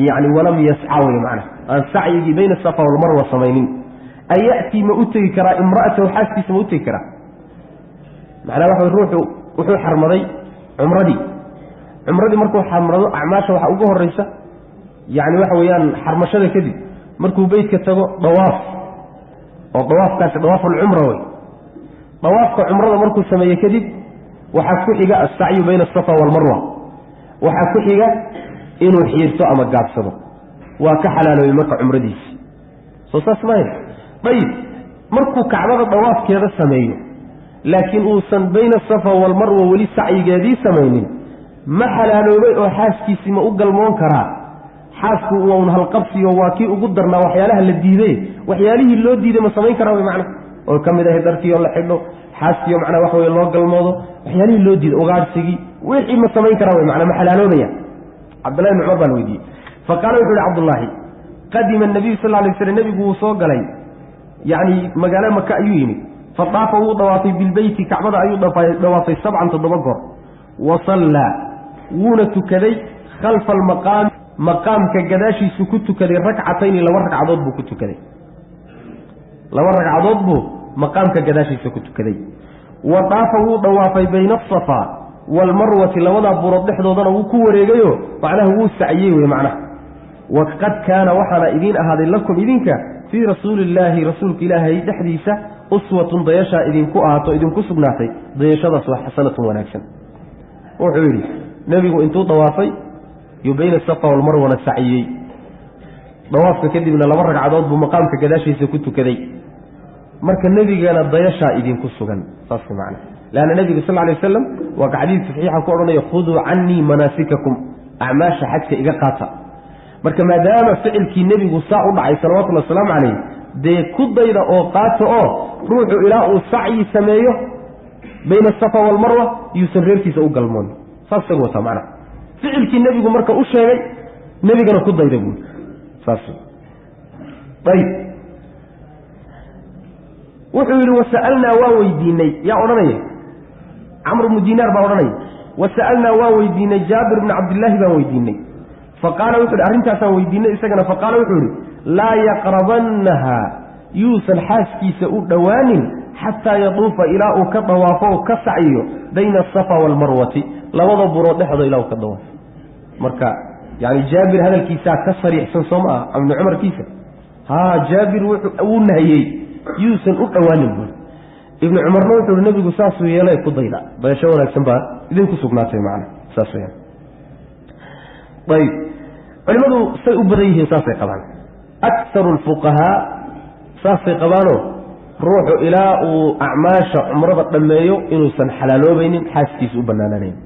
yani walam yas'aw macna aan sacyi bayna safa wal marwa sameeynin ayati ma utay kara imra'atu haskiisa ma utay kara macna waxa ruuxu wuxuu xarmaday umradii markuu xarmado acmaasha waxa ugu horeysa yani waxa weeyaan xarmashada kadib markuu beedka tago dawaaf oo dawaafkaas dawaaf al-umra way dawaafka umrada markuu sameeyay kadib waxa ku xiga as-sa'yu bayna as-safa wal marwa waxa ku xiga inuu xiirto ama gaabsado waa ka xalaalooyay marka umradiisa soo saasmay bayt markuu kacbada dawaafkeeda sameeyo laakiin uu san bayna as-safa wal marwa wali sa'yigeedii sameeynin ma xalaaloobay oo xaaskiisii ma u galmoon karaa xaasku uu hal qabsiyo waa kii ugu darnaa waxyaalaha la diiday waxyaalihii loo diiday ma sameyn karaa way macna oo kamid ah darkii oo la xidho xaaskiyo macna wax weey loo galmoodo waxyaalihii loo diiday ogaadsigii wixii ma sameyn karaa way macna ma xalaaloobaya Abdullah ibn Umar baan weydiiyay faqala wuxuu Abdullah qadima an-nabi sallallahu alayhi wasallam nabigu uu soo galay yani magaalada Makka ayuu yimid fadaafa uu dawaafay bil bayti kacbada ayuu dawaafay 7 goor wa salla wuna tukaday khalfa al-maqam maqaamka gadaashiisu ku tukaday rak'atayn laba ragcadood buu ku tukaday laba ragcadood buu maqaamka gadaashiisa ku tukaday wa daafa uu dawaafay bayna as-safa wal marwa labada buurood dhexdoodana uu ku wareegayo macnaha uu saciyay way macnaha wa qad kana waxana idin ahaaday lakum idinka fi rasuulillahi rasuulka ilaahay dhaxdiisa uswatun dayasha idinku ahaato idinku sugnaatay dayashadaas waa xasanatun wanaagsan wuxuu yiri nabigu intuu dawaafay yubayna as-safa wal marwa saciyay dawaafka kadibna laba ragcadood buu maqaamka gadaashiisa ku tukaday marka nabigana dayasha idinku sugan saas macna laana nabiga sallallahu alayhi wasallam waa xadiis saxiix ku oranayo khudu anni manasikakum a'maasha hajka iga qaata marka maadaama ficilkii nabigu saa u dhacay sallallahu alayhi wasallam alayhi de ku dayda oo qaato oo ruuxu ilaa uu sa'i sameeyo bayna safa wal marwa yusarreerkiisa u galmoon saas wata macna ficilkii nabigu marka u sheegay nabigana ku dayda buu saas طيب وحول وسألنا واويديني يا أرني عمرو بن دينار باورني وسألنا واويديني جابر بن عبد الله باويديني فقال وحول أرنتا سويديني إسقنا فقال وحول لا يقربنها يوسى الحاسكي سؤول دوان حتى يطوف إلى كطوافه كسعيه بين الصفا والمروة لوضع برود حضر إلى كطواف مركا يعني جابر هذا الكيسا كسر يحسن صماء ابن عمر كيسا ها جابر ونهيي يوسن أقوانه ابن عمر نوته النبي قصاصه يلا يقضينا بيشاور أكسنبا إذن كسقناته معنا ساسويا طيب علماء سيؤبريه ساسي قبان أكثر الفقهاء ساسي قبانه روحوا إلى أعماش عمرضة لمايو إنه سنحلالو بين حاسكيس أبنانانين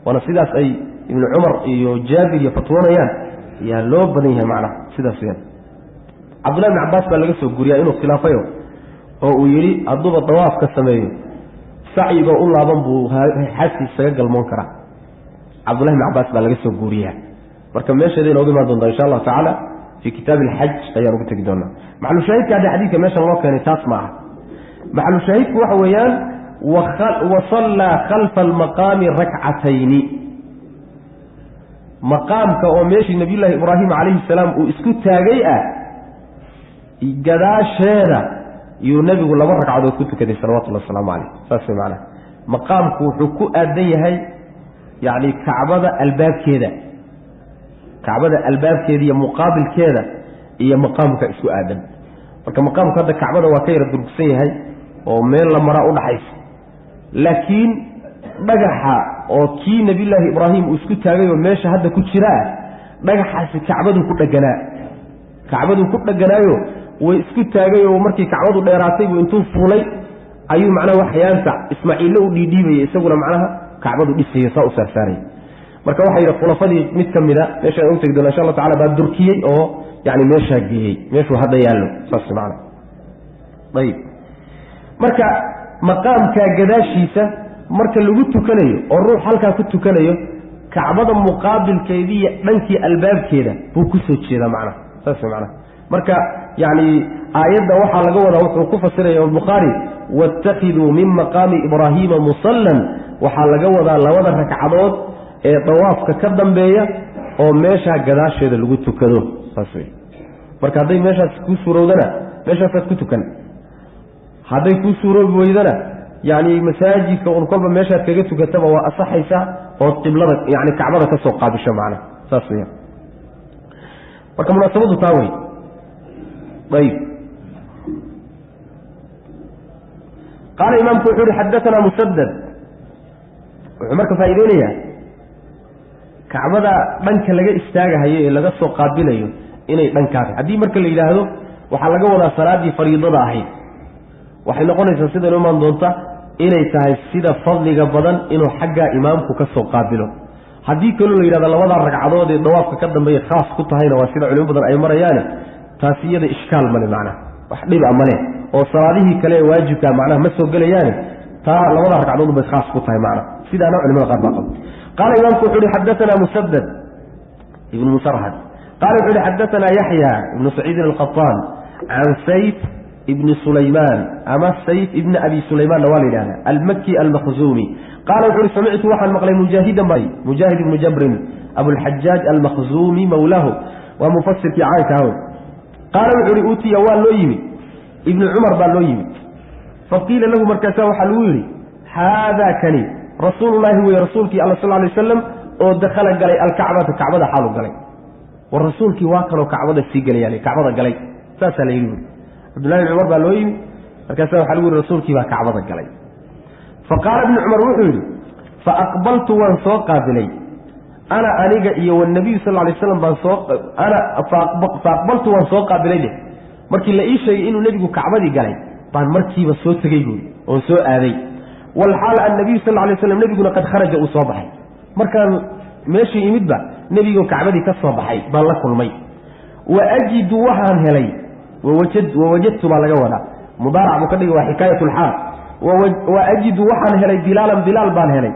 ونصيداس أي ابن عمر جابر يفتوانيان يا لو بنيها معنا سيداسيان عبد الله بن عباس قال لك غوريا انه خلافيو oo yiri aduba dawaaf ka sameeyo saciiga u laaban buu xasi isaga galmoon kara Abdullah ibn Abbas baa laga soo guuriya marka meesheeda inoo imaan doonta insha Allah taala fi kitab al-hajj ayaan ugu tagi doonaa maxallu shaahidka hada xadiidka meesha loo keenay taas ma aha maxallu shaahidku waxa weeyaan wa salla khalfa al-maqam rak'atayn maqamka oo meeshii nabiyullaahi ibraahim alayhi salaam uu isku taagay gadaasheeda iyo nabigu laba ragcadood ku tukaday sallallahu alayhi wasallam saas macna maqaamku wuxuu ku aadan yahay yaani kacbada albaabkeeda iyo muqaabilkeeda iyo maqaamka isku aadan marka maqaamka hada kacbada waa ka yar durugsan yahay oo meel la mara u dhaxaysa laakiin dhagaxa oo kii nabiyullaahi ibraahim uu isku taagay oo meesha hadda ku jiraa dhagaxaasi kacbaduu ku dhaganaayo way isku taagay oo markii kacbadu dheeraatay buu intuu fuulay ayuu macnaha waxyaanta ismaaciille u dhiidhiibayay isaguna macnaha kacbadu dhisayay saa u saarsaaray marka waxaa yidhi khulafadii mid ka mida meesha aan u tegi doona insha allah tacala baa durkiyey oo yani meeshaa geeyey meeshuu hadda yaallo saas macna ayib marka maqaamkaa gadaashiisa marka lagu tukanayo oo ruux halkaa ku tukanayo kacbada muqaabilkeediiyo dhankii albaabkeeda buu ku soo jeedaa macnaha saas macnaha marka yani aayadda waxaa laga wadaa wuxuu ku fasiraya albukhaari waاttakhiduu min maqaami ibraahiima musallan waxaa laga wadaa labada ragcadood ee dawaafka ka dambeeya oo meeshaa gadaasheeda lagu tukado saas wey marka hadday meeshaas kuu suurowdana meeshaasaad ku tukan hadday kuu suuroobi weydana yani masaajidka un kolba meeshaad kaga tukataba waa asaxaysaa ood qiblada yani kacbada ka soo qaabisho macna saas weya marka munaasabadu taa wey ayb qaala imaamku wuxuu uhi xadaanaa musadad wuxuu marka faa'iideynayaa kacbada dhanka laga istaagahayo ee laga soo qaabilayo inay dhankaas haddii marka la yidhaahdo waxaa laga wadaa salaaddii fariidada ahayd waxay noqonaysaa sida inu imaan doonta inay tahay sida fadliga badan inuu xaggaa imaamku ka soo qaabilo haddii kaloo la yidhahdo labadaa ragcadood ee dawaafka ka dambeeya khaas ku tahayna waa sida culimo badan ay marayaane taasi iyada ishkaal male macnaha wax dhiba male oo salaadihii kale ee waajibkaa macnaha ma soo gelayaane taa labadaa ragcadood bay khaas ku tahay macnaha sidaana culimada qaar baa qaba qaala imaamku wuxu uhi xadaanaa musadad ibnu musarhad qala wuxu uhi xadaanaa yaxya ibnu saciidin alqaطaan can sayf ibni sulaymaan ama sayf ibni abi sulaymaanna waa la yidhahda almaki almakhzuumi qaala wuxu uhi samictu waxaan maqlay mujaahid ibnu jabrin abulxajaaj almakhzuumi mawlaahu waa mufasirkii caanka aw qaala wuxu uhi uutiya waa loo yimid ibnu cumar baa loo yimid faqiila lahu markaasa waxaa lagu yidhi haadaa kani rasuulullaahi weye rasuulkii alla sal lay wasalam oo dakhala galay alkacbata kacbada xaalu galay war rasuulkii waa kanoo kacbada sii gelayaan kacbada galay saasaa la yidhi buui cabdullahi ibn cumar baa loo yimid markaasa waxaa lagu yihi rasuulkii baa kacbada galay fa qaala ibnu cumar wuxuu yidhi fa aqbaltu waan soo qaabilay ana aniga iyo wanabiyu sal lay slam baan fa aqbaltu waan soo qaabilay de markii la ii sheegay inuu nebigu kacbadii galay baan markiiba soo tegey buui oon soo aaday walxaal annabiyu sal lay slam nebiguna qad kharaja uu soo baxay markaan meeshii imidba nebigoo kacbadii ka soo baxay baan la kulmay wa ajidu waxaan helay wawajadtu baa laga wadaa mudaarac buu ka dhigay waa xikaayat lxaal wa ajidu waxaan helay bilaalan bilaal baan helay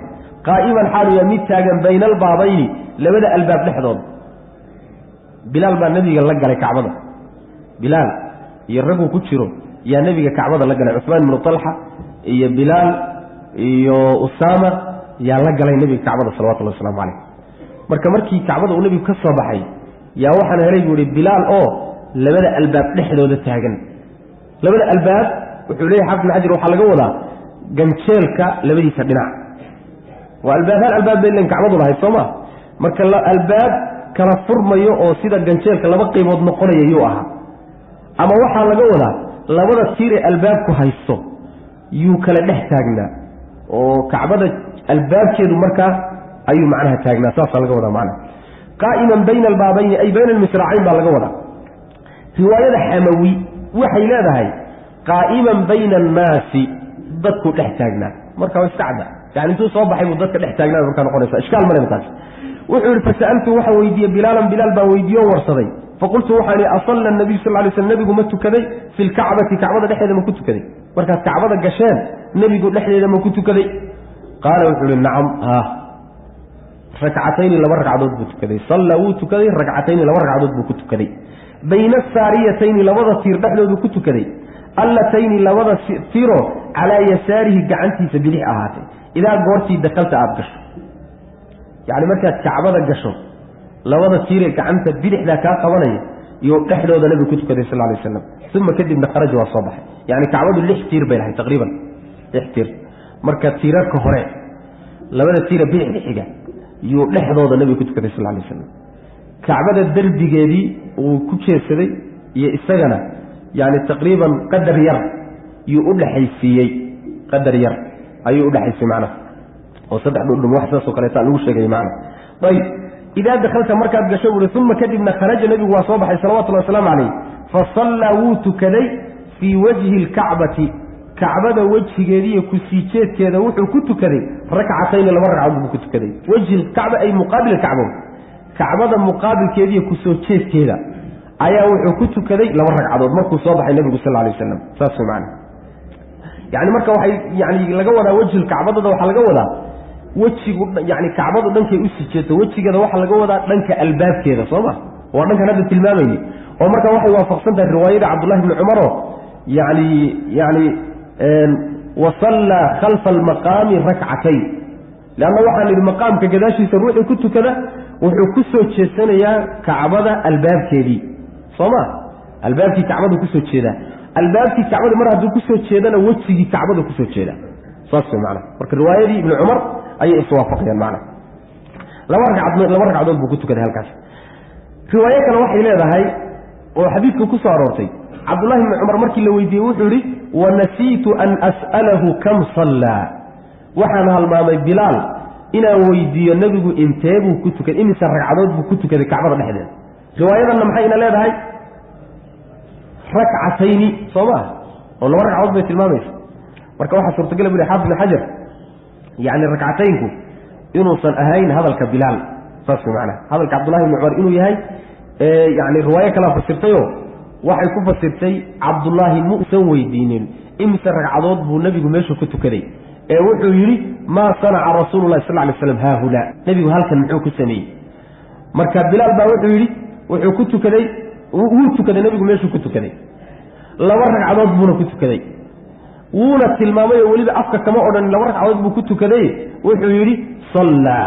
qaa'iman xaaluya mid taagan bayna albaabayni labada albaab dhexdooda bilaal baa nebiga la galay kacbada bilaal iyo raguu ku jiro yaa nebiga kacbada la galay cusmaan ibnu talxa iyo bilaal iyo usaama yaa la galay nebiga kacbada salawatullahi wasalaamu calayh markii kacbada uu nebigu ka soo baxay yaa waxaan helay buu ihi bilaal oo labada albaab dhexdooda taagan labada albaab wuxuu leeyahy xafid ibn xajar waxaa laga wadaa ganjeelka labadiisa dhinac waa albaab hal albaab bay len kacbadu lahayd soo ma marka albaab kala furmayo oo sida ganjeelka laba qaybood noqonaya yuu ahaa ama waxaa laga wadaa labada tiire albaabku haysto yuu kala dhex taagnaa oo kacbada albaabkeedu markaa ayuu macnaha taagnaa saasaa laga wadaa macnaha qaa'iman bayna albaabayni ay bayna almisraacayn baa laga wadaa riwaayada xamawi waxay leedahay qaa'iman bayna annaasi dadku dhex taagnaa marka waa iska cadda yani intuu soo baxay buu dadka dhex taagnaa markaa noqonaysa ishkaal maleba taas wuxuu yihi fasa'altu waxaan weydiiyey bilaalan bilaal baan weydiiye o warsaday faqultu waxaan ihi asalla nabiyu sal lay slm nebigu ma tukaday fi lkacbati kacbada dhexdeeda ma ku tukaday markaad kacbada gasheen nebigu dhexdeeda ma ku tukaday qaala wuxuu ihi nacam rakcatayni laba ragcadood buu tukaday salla wuu tukaday rakcatayni laba ragcadood buu ku tukaday bayna asaariyatayni labada tiir dhexdooduu ku tukaday allatayni labada tiiroo calaa yasaarihi gacantiisa bidix ahaatay idaa goortii dakalta aada gasho yacni markaad kacbada gasho labada tiiree gacanta bidixdaa kaa qabanaya iyo dhexdooda nebigu ku tukaday sal lay waslam uma kadibna kharaja waa soo baxay yani kacbadu 6 tiir bay lahayd taqriiban 6 tiir marka tiirarka hore labada tiira bidixda xiga iyo dhexdooda nebigu ku tukaday sal lay waslam kacbada derbigeedii uu ku jeesaday iyo isagana yani taqriiban qadar yar yuu udhexaysiiyey qadar yar ayuu udhexaysiyey macnaha وصدح دول محسس وكاليتان نوشة جاي معنا. طيب إذا دخلت مركز قشور ثم كذبنا خرج النبي وصبح صلوات الله والسلام عليه فصلى وتكدي في وجه الكعبة كعبة وجه جديد كسيتات كذا وحو كنت كذي ركعتين لمرة عضو كنت كذي وجه الكعبة أي مقابل الكعبة كعبة مقابل كذي كسيتات كذا أي وحو كنت كذي لمرة عضو مركو صبح النبي صلى الله عليه وسلم فاسمع معنا يعني مركو يعني لجونا وجه الكعبة ده وحلا جونا وجه يعني كعبة دنك يسيتات وجه كذا وحلا جونا دنك الباب كذا صباح ودنك هذا التلمامي ومركو واحد وافق سنة الرواية عبد الله بن عمر يعني وصلى خلف المقام ركعتين لأنه وحن المقام كجداشي سروح كنت كذا وحكسوا تشسنا يا كعبة الباب كذي صما الباب في كعبة كسوا تشيدا الباب في كعبة مرة دو كسوا تشيدا ووجه كعبة كسوا تشيدا صح معنا ولكن الرواية دي ابن عمر أي إسوافق يعني معنا لو رجع دول بكتو كذا هالكاس رواية كان واحد لا هاي وحديث كسوا أرورتي عبد الله بن عمر مركي لو يدي وحوري ونسيت أن أسأله كم صلى وحنا هالمامي بلال إنا ويدي النبي إنتابه كنت كذا إني سرع عدد كنت كذا كعبة الحدث رواية أن محينا لا هاي ركعتين صباح والله ورق عدد بيت المامي ورك واحد صورت قلب لي حافظ حجر يعني الركعتين إنه صن أهين هذا الكبلال فاسمع معنا هذا عبد الله بن عمر إنه يهي يعني الرواية كلا فسرتيه waxay ku fasirtay Abdullah muusan weydiinin imsa ragcadood buu nabigu meesha ku tukaday ee wuxuu yiri ma sana'a rasuulullaahi sallallahu alayhi wasallam ha hula nabigu halkan muxuu ku sameeyay marka Bilal baa wuxuu yiri wuxuu ku tukaday uu tukaday nabigu meesha ku tukaday laba ragcadood buu ku tukaday wuuna tilmaamay waliba afka kama oran laba ragcadood buu ku tukaday wuxuu yiri salla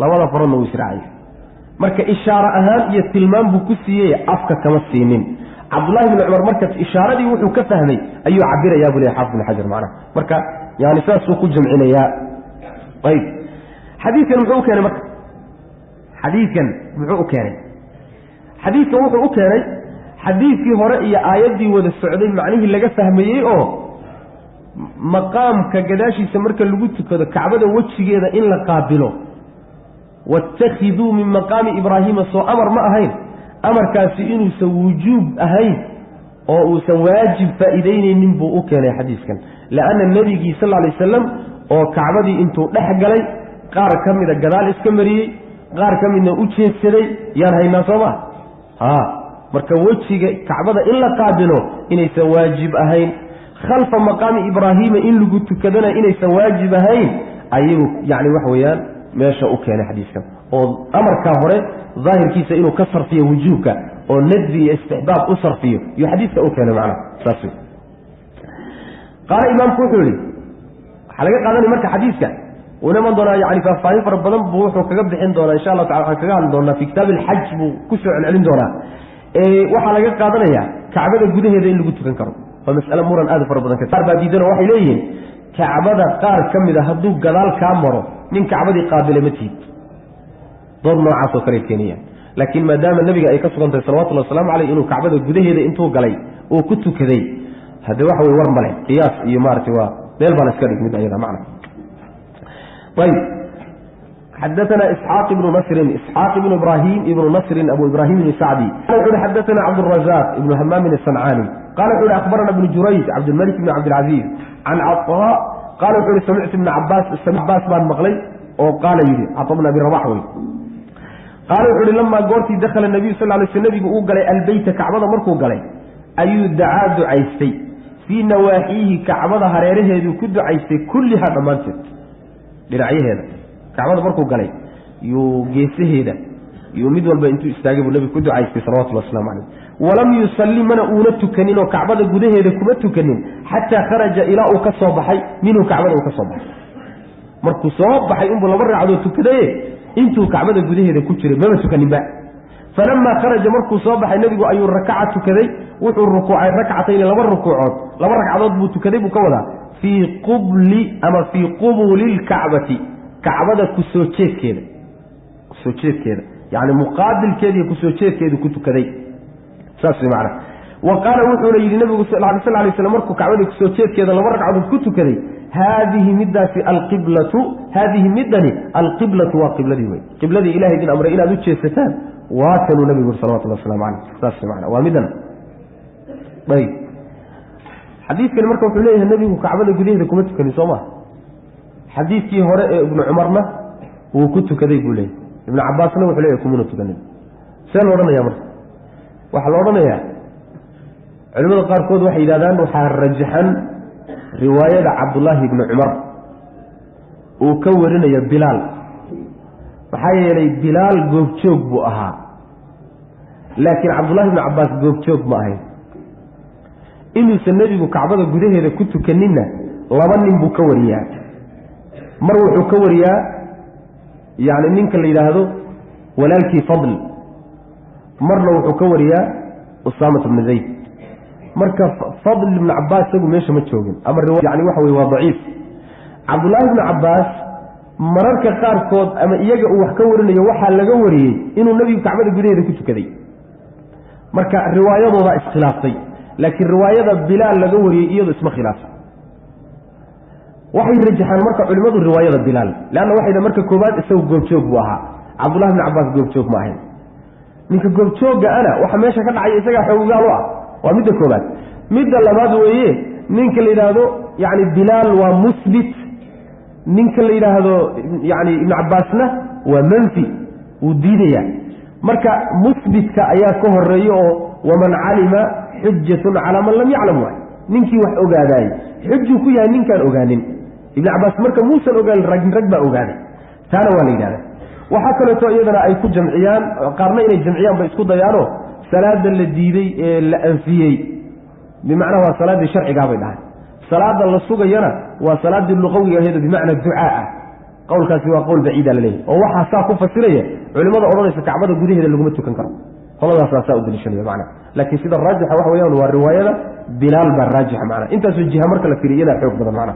labada farana uu israacay marka ishaara ahaan iyo tilmaam buu ku siiyay afka kama siinin Abdullah ibn Umar marka ishaaradii wuxuu ka fahmay ayuu cabiraya buu leeyahay xafid xajar macna marka yaani saasuu ku jamcinaya ayb xadiiskan wuxuu keenay marka xadiiskan wuxuu keenay xadiiskii hore iyo aayadii wada socday macnaheedu laga fahmayay oo maqaamka gadaashiisa marka lagu tukado kacbada wajigeeda in la qaabilo واتخذوا من مقام إبراهيم سو أمر ما أهين أمر كاسي إنه سوجوب أهين أو سواجب فائدين من بؤوك يا حديث كان لأن النبي صلى الله عليه وسلم أو كعبدي إنتو لحق لي قار كم إذا جلال إسكمري قار كم إنه أوتشي السري يرهي نصبا مركوتشي كعبدا إلا قابله إنه سواجب أهين خلف مقام إبراهيم إن لقد كذنا إنه سواجب أهين أيوه يعني وحويان meesha u keenay xadiiskan oo amarka hore zaahirkiisa inuu ka sarfiyo wujuubka oo nadbi iyo istihbaab u sarfiyo iyo xadiiska u keenay macna saasi qaal imaamku wuxuu yiri waxa laga qaadanay marka xadiiska una man doona yaani faahfaahin fara badan buu wuxuu kaga bixin doonaa insha Allah ta'ala kaga hadli doonaa fi kitaab al-hajj buu ku soo celin doonaa waxa laga qaadanaya kacbada gudaheeda in lagu tukan karo waa mas'ala muran aad fara badan ka tarbaadiidana waxay leeyihiin kacbada qaar kamid ah haduu gadaal ka maro من كعبة قابلة متيت ضمن عاصو كريتينيا لكن ما دام النبي أي كسر أنت صلوات الله والسلام عليه إنه كعبة جده هذا أنتو قلي وكنتو كذي هذا واحد يورم بله قياس يمارس وبيل بالس كذي من أيضا معنا طيب حدثنا إسحاق بن إبراهيم ابن نصر أبو إبراهيم بن سعدي قال حدثنا عبد الرزاق ابن همام الصنعاني قال أخبرنا ابن جريج عبد الملك بن عبد العزيز عن عطاء قال سمعت ابن عباس بن مغلي وقال يدي عطبنا برواح قال لما قرتي دخل النبي صلى الله عليه وسلم قال البيت كعبة مركو قال أي دعاء دعيستي في نواحيه كعبة هريره يكد عيستي كلها ضمانتت لرعيه هذا كعبة مركو قال يو جيسه هذا يومد والبنتو استاجب النبي كد عيستي صلوات الله والسلام عليه ولم يصلي من أولت كنين وكعبة جده لكمت كنين حتى خرج إلى كصباحي منه كعبة كصباح مركو صباحي أم بلا مرة عدو تكده انتو كعبة جده لكتير ما تكنين بقى فلما خرج مركو صباحي النبي أي ركعة كده وحو الركوع ركعتين لمر ركوعات لمر عدد بتكده بكولا في قبل الكعبة كعبة كسوتشيت كده يعني مقابل كده كسوتشيت كده كنت كده ساسي معنا وقال وحول يجي النبي صلى الله عليه وسلم مركو كعبده كسوتيت كده لما ركعه كنت كده هذه مدة القبلة هذه مدني القبلة وقبلتي وي قبلتي إلهي دين أمر إلى ذو الشيستان واتنوا نبي صلوات الله وسلم عليه ساسي معنا ومدن طيب حديث كان مركب عليه النبي وكعبة قديه لكم كان يصومه حديث كي هراء ابن عمرنا وكنت كذا يقول لي ابن عباسنا وحليه يكونون تكنين سأل ورنا يا مر وحل ورنا يا علماء القاركود وحي دادان وحال رجحا رواية عبد الله بن عمر وكورنا يا بلال وحي لي بلال قوبتشوك بؤها لكن عبد الله بن عباس قوبتشوك معه إنه سنجد كعبة قديه إذا كنت كننا لمن بكوريا مروح كوريا يعني منك اللي هذا ولكن فضل مروح كوريا أسامة بن زيد مركب فضل بن عباس يقول ماشي متشوقين أما الرواية يعني وحوي وضعيف عبد الله بن عباس مررك قاركود أما يجا وحكور إنه يوحى لجوري إنه النبي كعبة قديه إذا كنت كذي مركب الرواية وضع اختلافي لكن رواية بلال لجوري إيض اسمه خلاف وحي الرجحان مركب علماء الرواية بلال لأن واحد مركب كوبات يسوي جوبتشوك بوها عبد الله بن عباس جوبتشوك معه منك جوبتشوك أنا وحماشة كان عايز يسجع حقوقه ومدة كوبات مدة لبعض وإيه منك اللي هذا يعني بلال ومثبت منك اللي هذا يعني ابن عباسنا ومنفي ودينيا مركب مثبت كأيا كهر ريو ومن علم حجة على من لم يعلم منك وح أجاداي حجة كيا منك الأجانين ابن عباس مركب موسى الأجال رجب أجاني ثاني ولي هذا وحكى له أيضا أي كل جمعيان قارنين الجمعيان بيسكت ضيانه صلاة الديدي الأنفيي بمعنى هو صلاة الشرع قابلها صلاة السوق ينا وصلاة اللغوية هذا بمعنى الدعاء قول كان سوى قول بعيد عليه ووحى ساقه فسرية علماء أورونا كعبة الجديه اللي لقمته كان كرم خلاص أساسا أدري شنو معنا لكن سيد الراجح وهو يوم والرواية بلال بالراجح معنا أنت سجيها مركلة في رياضة حب هذا معنا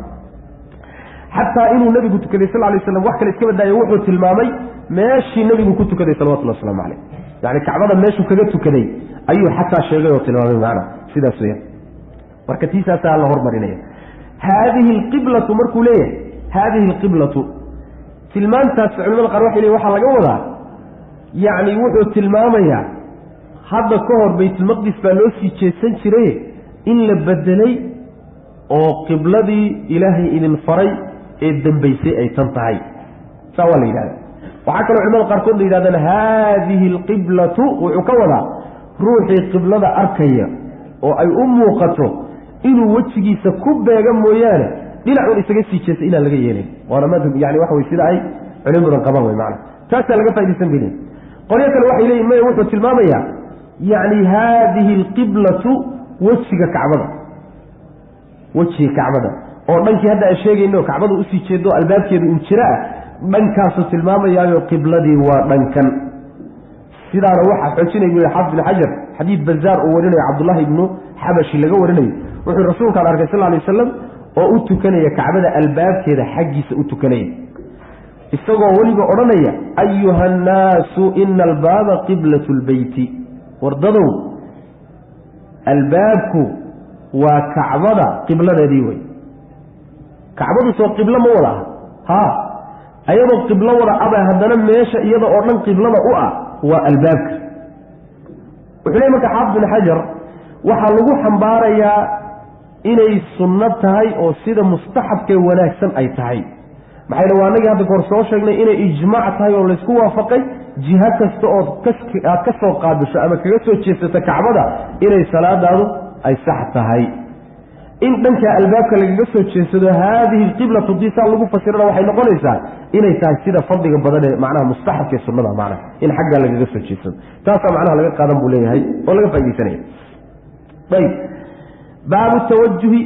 حتى إنه النبي كنت كذي صلى الله عليه وسلم وحكى الإسكاب ده يوحوا تلمامي ماشي النبي كنت كذي صلى الله عليه وسلم عليه يعني كعبة ماشي كذا كذي أيوه حتى شيء وتلمامي معنا سيدا سويا مركتيسا سأل الله هرمرينية هذه القبلة مركولية هذه القبلة تلمان تسعلون القروح إليه وحا لقوضها يعني وحو تلمامية هذا كهر بيت المقدس فالوسي تشيسان شريه إن لبدلي أو قبلتي إلهي إن الفري إدن بيسي أي تنتهي سوى لي هذا وحكى العلماء القرقود لي هذا هذه القبلة وعكوضها روحي قبلة أركية وأي وقته إنه وجهي سكوب يجمع ويانا دلعوا إسقسي تشيس إلى لقيني وأنا ما يعني وحوي سيدعي علماء القبض معنا تاسع لقى فايدة سنبيلين قرية الوحي إليه ما يوحد في المامية يعني هذه القبلة وجه كعبة وجه كعبة ومنك هذا الشيء إنه كعبة أسي تشدو الباب كده انشراء من كاسة المامية يعني قبلة ومن كان سيدا روحة حسين يقول حافظ الحجر حديث بزار أولنا عبد الله بن حبشي اللي قولنا وحي الرسول كان عليه الصلاة عليه وسلم وأتكني كعبة الباب كده حقي سأتكني استوى ولي أورانيا أيها الناس إن الباب قبلة البيت ورددوا الباب وكعبة قبلة ديوي كعبة سوى قبلة مولا ها أيضا قبلة ولا أبا هدنا ميشا أيضا أوران قبلة أؤى والباب وحليمك حافظ الحجر وحلقوا حنباريا إني السنة تهي أو سيدة مستحب كي وناكسن أي تهي maxay dhawaanay hadda goor soo sheegnay inay ijmaac tahay oo la isku waafaqay jiha kasta oo ka soo qaadasho ama kaga soo jeesata kacbada inay salaadaadu ay sax tahay in dhanka albaabka laga soo jeesado hadii qiblatu diisa lagu fasirana waxay noqonaysaa inay tahay sida fadliga badan ee macnaha mustahabka sunnada macnaha in xagga laga soo jeesado taas macnaha laga qaadan buu leeyahay oo laga faa'iideysanayo bayb baabu tawajjuhi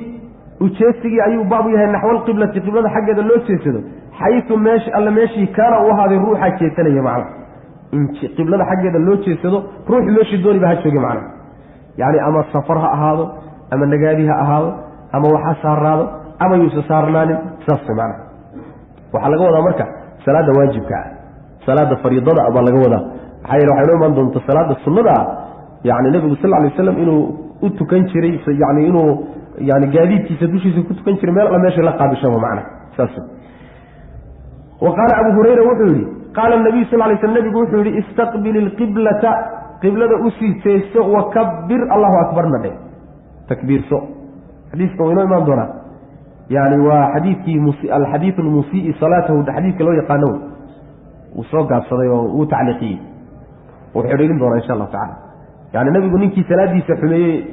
وجهتي أيوب بابو يهي نحو القبلة قبلة حقا لو تيسدو حيث ماشي ألا ماشي كان وهذه الروح كيتنية معنا إن قبلة حقا لو تيسدو روح ماشي دوني بها شوقي معنا يعني أما سفرها هذا أما نقاديها هذا أما وحاسها هذا أما يسسار ناني تصفي معنا وحلقوا هذا مركع صلاة واجب كعب صلاة فريضة أبا لقوا هذا حي لو حينهم عندهم صلاة السنة يعني النبي صلى الله عليه وسلم إنه أتو كان شري يعني إنه يعني gaadiidkiisa dushiisa ku tukan jiray meel alla meesha la qaabishaba macna saas وقال أبو هريرة وحوري قال النبي صلى الله عليه وسلم نبي وحوري استقبل القبلة قبلة أسي تيسو وكبر الله أكبر مده تكبير سوء حديث قوينه إمام دونا يعني وحديث الحديث المسيء صلاته ده حديث لو يقانون وصوق الصلاة وتعليقين وحرين دونا إن شاء الله تعالى يعني النبي يقول إنك سلادي سحمي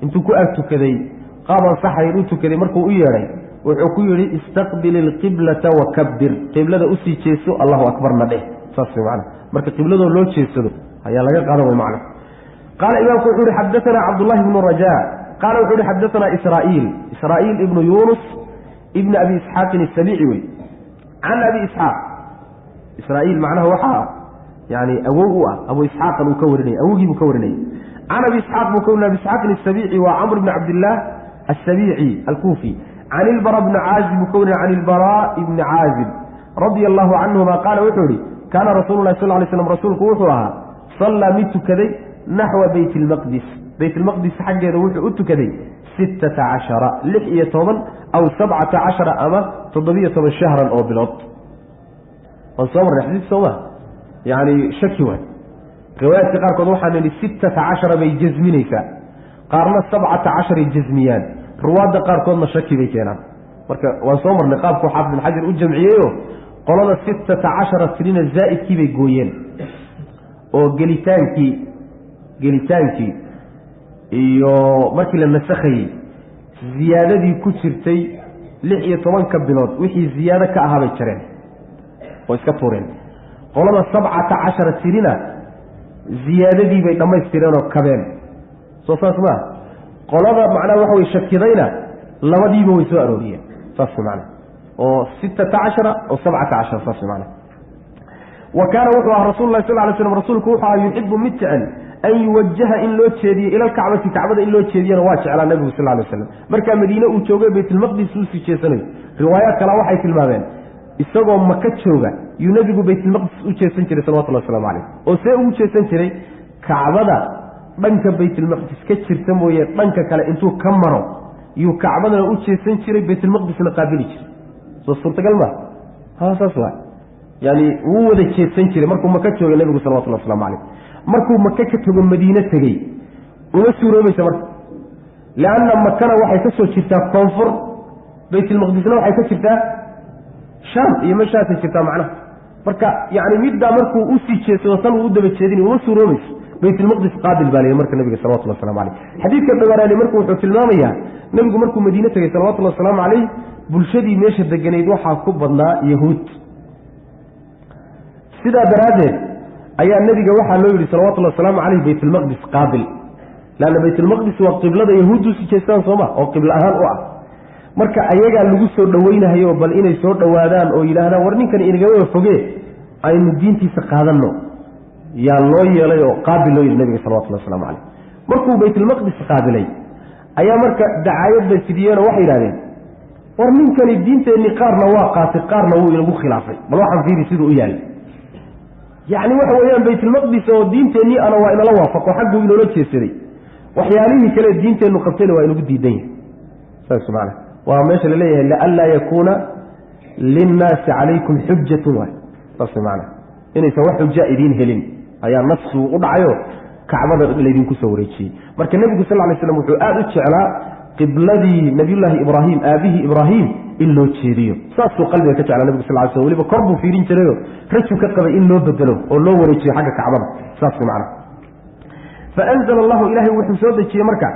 انتو كأبتو كذي قابل صحي روتو كذي مركو إياري وحكو استقبل القبلة وكبر قبلة أسي تشيسو الله أكبر مده صلى معنا مركو قبلة لو تشيسو هيا لقى قالوا معنا قال إمام كحوري حدثنا عبد الله بن الرجاء قال وحوري حدثنا إسرائيل ابن يونس ابن أبي إسحاق السبيعي عن أبي إسحاق إسرائيل معناه وحا يعني أبو إسحاق أوجي مكورني عن أبي إسحاق مكون أبي إسحاق السبيعي وعمر بن عبد الله السبيعي الكوفي عن البراء بن عازب مكون عن البراء بن عازب رضي الله عنهما قال وحوري كان رسول الله صلى الله عليه وسلم رسولك وحوها صلى مت كذي نحو بيت المقدس حقه وحو كذي 16 لحية أو 17 أما 7 شهرا أو بلوط وصور الحديث سوا يعني شكوى رواية قارك وضوحا أن 16 بيجزمينيسا قارنا 17 جزميان رواد قاركودنا شكي بيكينا وصور نقابك حافظ الحجر الجمعيه قولنا 16 سنين الزائد كي بيقوين وقليتانكي iyo markii la nasakhay ziyaadadii ku jirtay 16 bilood wixii ziyaado ka ahaa bay jireen oo iska tuureen qolada 17 sirina ziyaadadii bay dhameystireen oo kabeen soo saasma qolada macnaha waxa way shakidayna labadiiba way soo arooriyeen saas macna oo 16 oo 17 saas macna وكان وحوه رسول الله صلى الله عليه وسلم رسولك وحوه يحب متعا أن يوجه إن لو تشيدي إلى الكعبة إن لو تشيدي نواجه على النبي صلى الله عليه وسلم مركا مدينة وشوغة بيت المقدس سوسي تشيسني روايات كلا وحي في المابين استوغوا مكة شوغة ينبغوا بيت المقدس وشيسنتري صلى الله عليه وسلم وسيئوا وشيسنتري كعبة بنك بيت المقدس كتشر سموية بنك كلا انتو كمروا يو كعبة وشيسنتري بيت المقدس نقابلش صورة قلبها ها ساسوا يعني هو ذا الشيء سنتري مركو مكة شوغة النبي صلى الله عليه وسلم markuu Makka ka tago Madiina tagay uma suuroobaysa marka laana Makana waxay ka soo jirtaa koonfur Bayt al-Maqdisna waxay ka jirtaa Sham iyo meeshaas jirtaa macnaha marka yaani midda markuu u sii jeeso san uu daba jeedin uma suuroobaysa Bayt al-Maqdis qaabil baalay marka nabiga sallallahu alayhi wasallam xadiidka dawarani markuu wuxuu tilmaamayaa nabigu markuu Madiina tagay sallallahu alayhi wasallam bulshadii meesha deganeed waxa ku badnaa yahuud sida daraadeed ayaa nabiga waxa loo yiri sallallahu alayhi wasallam ali bayt al-maqdis qaabil laana bayt al-maqdis waa qiblada yahuudu si jeestaan Sooma oo qibla ahaan u ah marka ayaga lagu soo dhaweynayo bal inay soo dhawaadaan oo ilaahdaan war ninkan inaga fogee aynu diintiisa qaadano yaa loo yeelay oo qaabil loo yiri nabiga sallallahu alayhi wasallam ali markuu bayt al-maqdis qaabilay ayaa marka dacaayada sidiyeen waxay yiraahdeen war ninkan diinteeni qaarna waa qaatay qaarna wuu inagu khilaafay bal waxaan fiiri sidoo u yaali يعني وحويان بيت المقدس ودين تاني أنا وإن الله وافق وحقه إنه لا تشيسري وحياليه كلا الدين تاني نقبتين وإنه قد يدين سبحانه وماشي لليه لألا يكون للناس عليكم حجة واحد سبحانه إن يسوى حجة إذين هلين أيها النص وقضعيه كعبادة الذين كسوريتشي مركا النبي صلى الله عليه وسلم وحقاء على قبلدي نبي الله إبراهيم آبيه إبراهيم إنه تشيريه صاصوا قلبي كتش على النبي صلى الله عليه وسلم وليبا قربوا في رين تريه رشوا كتقبا إنه بدلوه ولو وريتشي حاجة كعبنا صاصوا معنا فأنزل الله إلهي وحسود الشيء مركع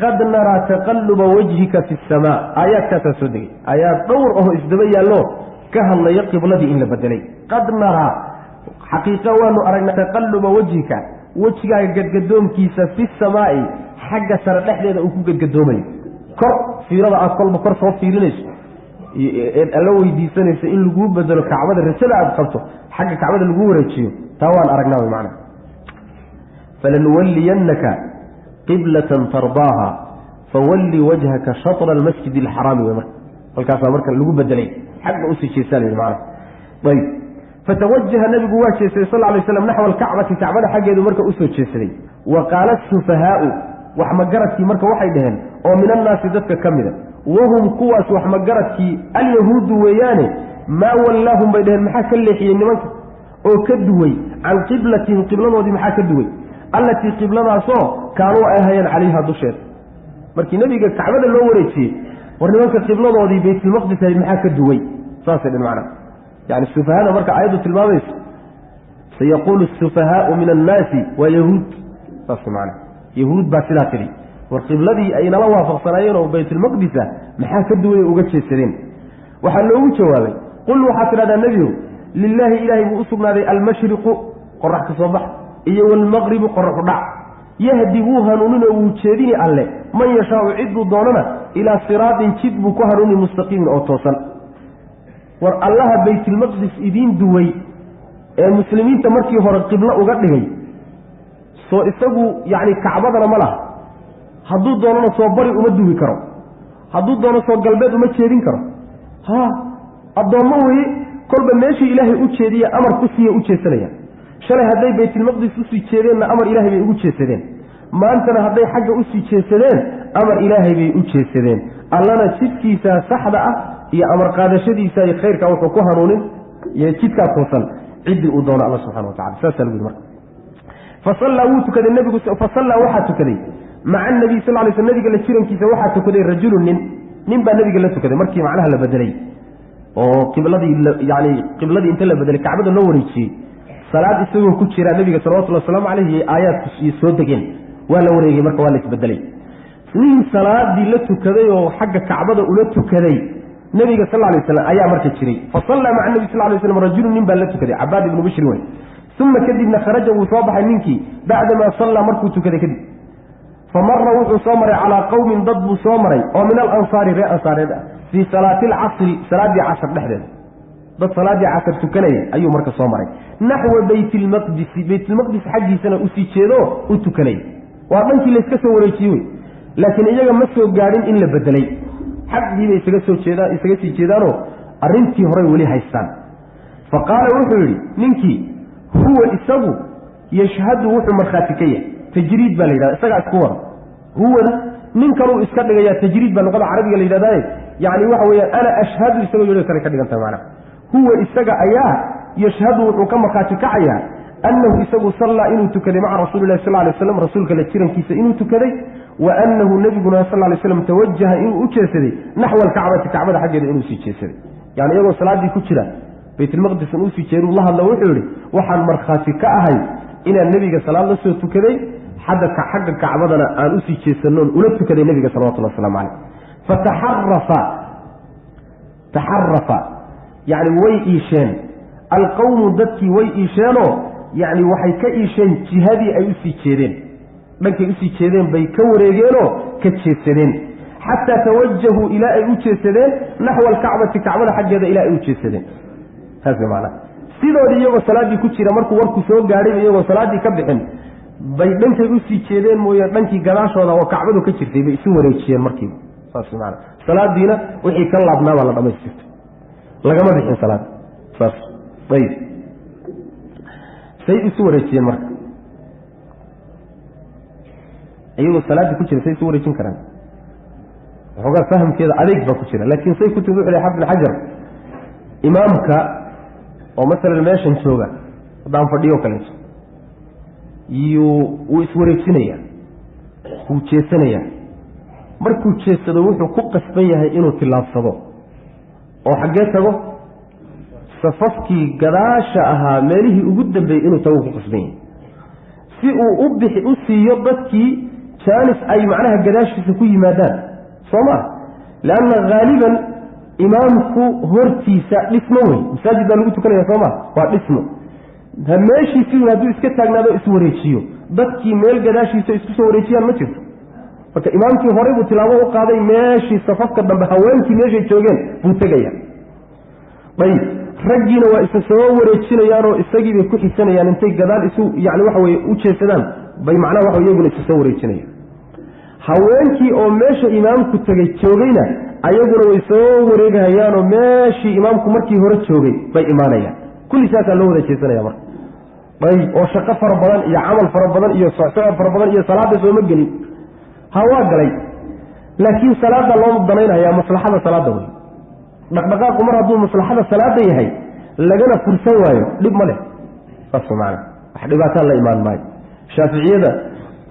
قد نرى تقلب وجهك في السماء آيات كتسودي آيات دور إسدبيا له كهل يقب الذي إلا بدلي قد نرى حقيقة وأنه أرنا تقلب وجهك قد قدوم كيسا في السماء حق سر دحديده uu ku gadgadoomay kor fiirada aad kolba kor soo fiirinayso allo weydiisanaysa in lagu bedelo kacbada rajada aad qabto xagga kacbada lagu wareejiyo taa waan aragnaa macna falanwalliyannaka qiblatan tardaha fawalli wajhaka shatr almasjid alharam halkaas marka lagu bedelay xagga u sii jeesanay macna ayb فتوجه النبي صلى الله عليه وسلم نحو الكعبة كعبة حقه مركه أسو جسدي وقال السفهاء waxmagaradkii marka waxay dhaheen oo min annaasi dadka ka mida wahum kuwaas waxmagaradkii alyahuudu weeyaane maa wallaahum bay dhaheen maxaa ka leexiyey nimanka oo ka duway can qiblatihim qibladoodii maxaa ka duway allatii qibladaasoo kaanuu ay hayeen calayha dusheeda markii nebiga kacbada loo wareejiyey war nimanka qibladoodii baytulmaqdis ahayd maxaa ka duway saasay dhan macna yani sufahada marka aayaddu tilmaamayso sayaquulu asufahaau min annaasi waa yahuud saas macna yahuud baa sidaa tidhi war qibladii ay nala waafaqsanaayeen oo baytulmaqdisa maxaa ka duway uga jeedsadeen waxaa loogu jawaabay qul waxaad tidhahdaa nebigow lilaahi ilaahay buu u sugnaaday almashriqu qorax ka soo bax iyo waalmaqribu qoraxu dhac yahdi wuu hanuuninoo wuu jeedini alle man yashaau cidduu doonana ilaa siraatin jid buu ku hanuuni mustaqiimin oo toosan war allaha baytulmaqdis idiin duway ee muslimiinta markii hore qiblo uga dhigay soo isagu yacni kacbadana ma laha hadduu doonana soo bari uma duwi karo hadduu doono soo galbeed uma jeedin karo ha addoommo weye kolba meeshii ilaahay u jeediye amar ku siiya u jeesanaya shalay hadday baytulmaqdis usii jeedeenna amar ilaahay bay ugu jeesadeen maantana hadday xagga usii jeesadeen amar ilaahay bay u jeesadeen allana jidkiisa saxda ah iyo amar qaadashadiisa iyo khayrka wuxuu ku hanuunin iyo jidkaa toosan ciddii uu doono alla subxana wa tacala saasaa lagu yidhi marka fasallaa wuu tukaday nebigu fasallaa waxaa tukaday maca anabiy sal lay sl nabiga la jirankiisa waxaa tukaday rajulun nin baa nabiga la tukaday markii macnaha la bedelay oo qibladii inta la bedelay kacbada loo wareejiyey salaad isagoo ku jira nabiga salawatullhi wasalaamu caleyhi iyo aayaadku soo degeen waa la wareegay marka waa la isbedelay nin salaadii la tukaday oo xagga kacbada ula tukaday nabiga sal lay slam ayaa marka jiray fasallaa maca nabi sal lay slam rajulun nin baa la tukaday cabaad ibnu bishrin wey uma kadibna kharaja wuu soo baxay ninkii bacdamaa sallaa markuu tukaday kadib famara wuxuu soo maray calaa qowmin dad buu soo maray oo min alansaari reer ansaareed ah fii salaati alcasri salaaddii casr dhexdeeda dad salaaddii casr tukanaya ayuu marka soo maray naxwa baytilmaqdisi baytulmaqdis xaggiisana usii jeedo u tukanay waa dhankii layska soo wareejiyey wey laakiin iyaga ma soo gaadhin in la bedelay xaggiibay isaga sii jeedaanoo arrintii horay weli haystaan fa qaala wuxuu yidhi ninkii huwa isagu yashhadu wuxuu markhaati ka yahay tajriid baa la yidhahda isagaa isku wada huwana nin kaluu iska dhigayaa tajriid baa luqada carabiga la yidhahdaye yani waxa weeyaan ana ashhadu isagoo yidho kale ka dhigantaha macnaha huwa isaga ayaa yashhadu wuxuu ka markhaati kacayaa annahu isagu sallaa inuu tukaday maca rasuulilahi sal lay slam rasuulka la jirankiisa inuu tukaday wa annahu nebiguna sal lay slam tawajaha inuu u jeesaday naxwa alkacbati kacbada xaggeeda inuu sii jeesaday yani iyagoo salaaddii ku jira baytulmaqdis in usii jeeduu la hadla wuxuu yihi waxaan markhaati ka ahay inaan nebiga salaad la soo tukaday xagga kacbadana aan usii jeesanoon ula tukaday nebiga salawatullahi waslamu caleyh fataxarafa yani way iisheen alqowmu dadkii way iisheenoo yani waxay ka iisheen jihadii ay usii jeedeen dhankay usii jeedeen bay ka wareegeenoo ka jeesadeen xataa tawajahuu ilaa ay u jeesadeen naxwa alkacbati kacbada xaggeeda ilaa ay u jeesadeen taas macnaha sidoodii iyagoo salaaddii ku jira markuu warku soo gaadhay iyagoo salaaddii ka bixin bay dhankay usii jeedeen mooye dhankii gadaashooda oo kacbadu ka jirtay bay isu wareejiyeen markiiba saas maana salaadiina wixii ka laabnaa baa la dhamaystirtay lagama bixin salaad saas ayib say isu wareejiyeen marka iyagoo salaaddii ku jira say isu wareejin karaan waxoogaa fahamkeeda adeeg baa ku jira laakiin say ku timi wuxu lay xafid xajar imaamka oo masalan meeshan jooga haddaan fadhiyo kaleeto wuu iswareejinayaa wuu jeesanayaa markuu jeesado wuxuu ku qasban yahay inuu tillaabsado oo xaggee tago safafkii gadaasha ahaa meelihii ugu dambeeyey inuu tago ku qasban yahay si uu u siiyo dadkii jaanis ay macnaha gadaashiisa ku yimaadaan soo maa leanna haaliban imaamku hortiisa dhismo wey masaajid baa lagu tukanaya soo maa waa dhismo meeshiisi hadduu iska taagnaado iswareejiyo dadkii meel gadaashiisa isku soo wareejiyaan ma jirto marka imaamkii horey buu tilaabo u qaaday meeshii safafka dambe haweenkii meeshay joogeen buu tegaya ayib raggiina waa isa soo wareejinayaanoo isagiibay ku xisanayaan intay gadaal isu yani waxa weye u jeesadaan bay macnaha waxa iyaguna isa soo wareejinayaan haweenkii oo meesha imaamku tegay joogayna ayaguna way soo wareegahayaanoo meeshii imaamku markii hore joogay bay imaanayaan kulli saasaa loo wada jeesanaya marka ayib oo shaqo fara badan iyo camal fara badan iyo socsocod fara badan iyo salaada sooma gelin waa galay laakiin salaada loo danaynayaa maslaxada salaada wey dhaqdhaqaaqu mar hadduu maslaxada salaada yahay lagana fursan waayo dhib ma leh saas macna wax dhibaataan la imaan maayo shaaficiyada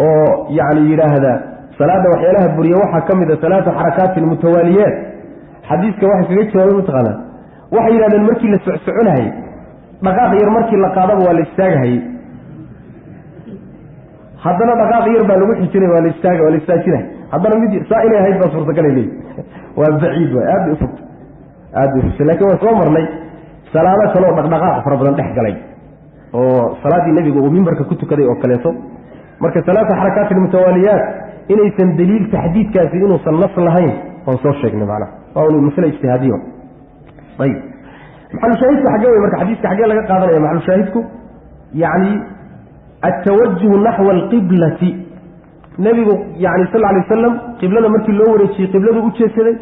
oo yacni yidhaahda salaada waxyaalaha buriya waxaa ka mid a salaatu xarakaatin mutawaaliyaat xadiiska waxay kaga jawaabay mataqaanaa waxay yidhahdeen markii la socsoconahayy dhaqaaq yar markii la qaadaba waa la istaagahayey haddana dhaqaaq yar baa lagu xijinay waa la istaajinay haddana mid saa inay ahayd baa suurtagalay leeyi waa baciid waay aad bay ufogta aad bay ufogta lakin waan soo marnay salaado kaleo dhaqdhaqaaq fara badan dhex galay oo salaaddii nebiga uu mimbarka ku tukaday oo kaleeto marka salaatu xarakaat ilmutawaaliyaat inaysan daliil taxdiidkaasi inuusan nas lahayn oon soo sheegnay macnaha waa un masle ijtihaadiyo ayib maxalushaahidku xaggee wey marka xadiiska xaggee laga qaadanaya maxalushaahidku yacni altawajuhu naxwa alqiblati nebigu yani sal alay wasalam qiblada markii loo wareejiyey qibladu u jeedsaday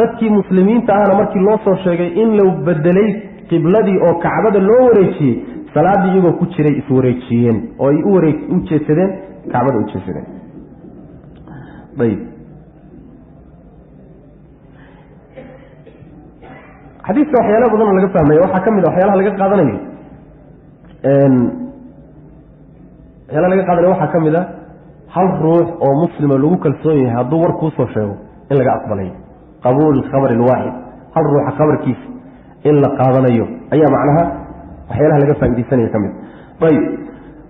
dadkii muslimiinta ahna markii loo soo sheegay in la bedelay qibladii oo kacbada loo wareejiyey salaaddii iyagoo ku jiray iswareejiyeen oo ay u jeedsadeen kacbada u jeedsadeen ayb xadiiska waxyaala badanoo laga fahmaya waxaa ka mid a waxyaalaha laga qaadanayo waxaa ka mid a hal ruux oo muslima lagu kalsoon yahay hadduu war kuusoo sheego in laga aqbalayo qabuul khabari alwaaxid hal ruuxa khabarkiisa in la qaadanayo ayaa macnaha waxyaalaha laga faaidaysanaya ka mid ayb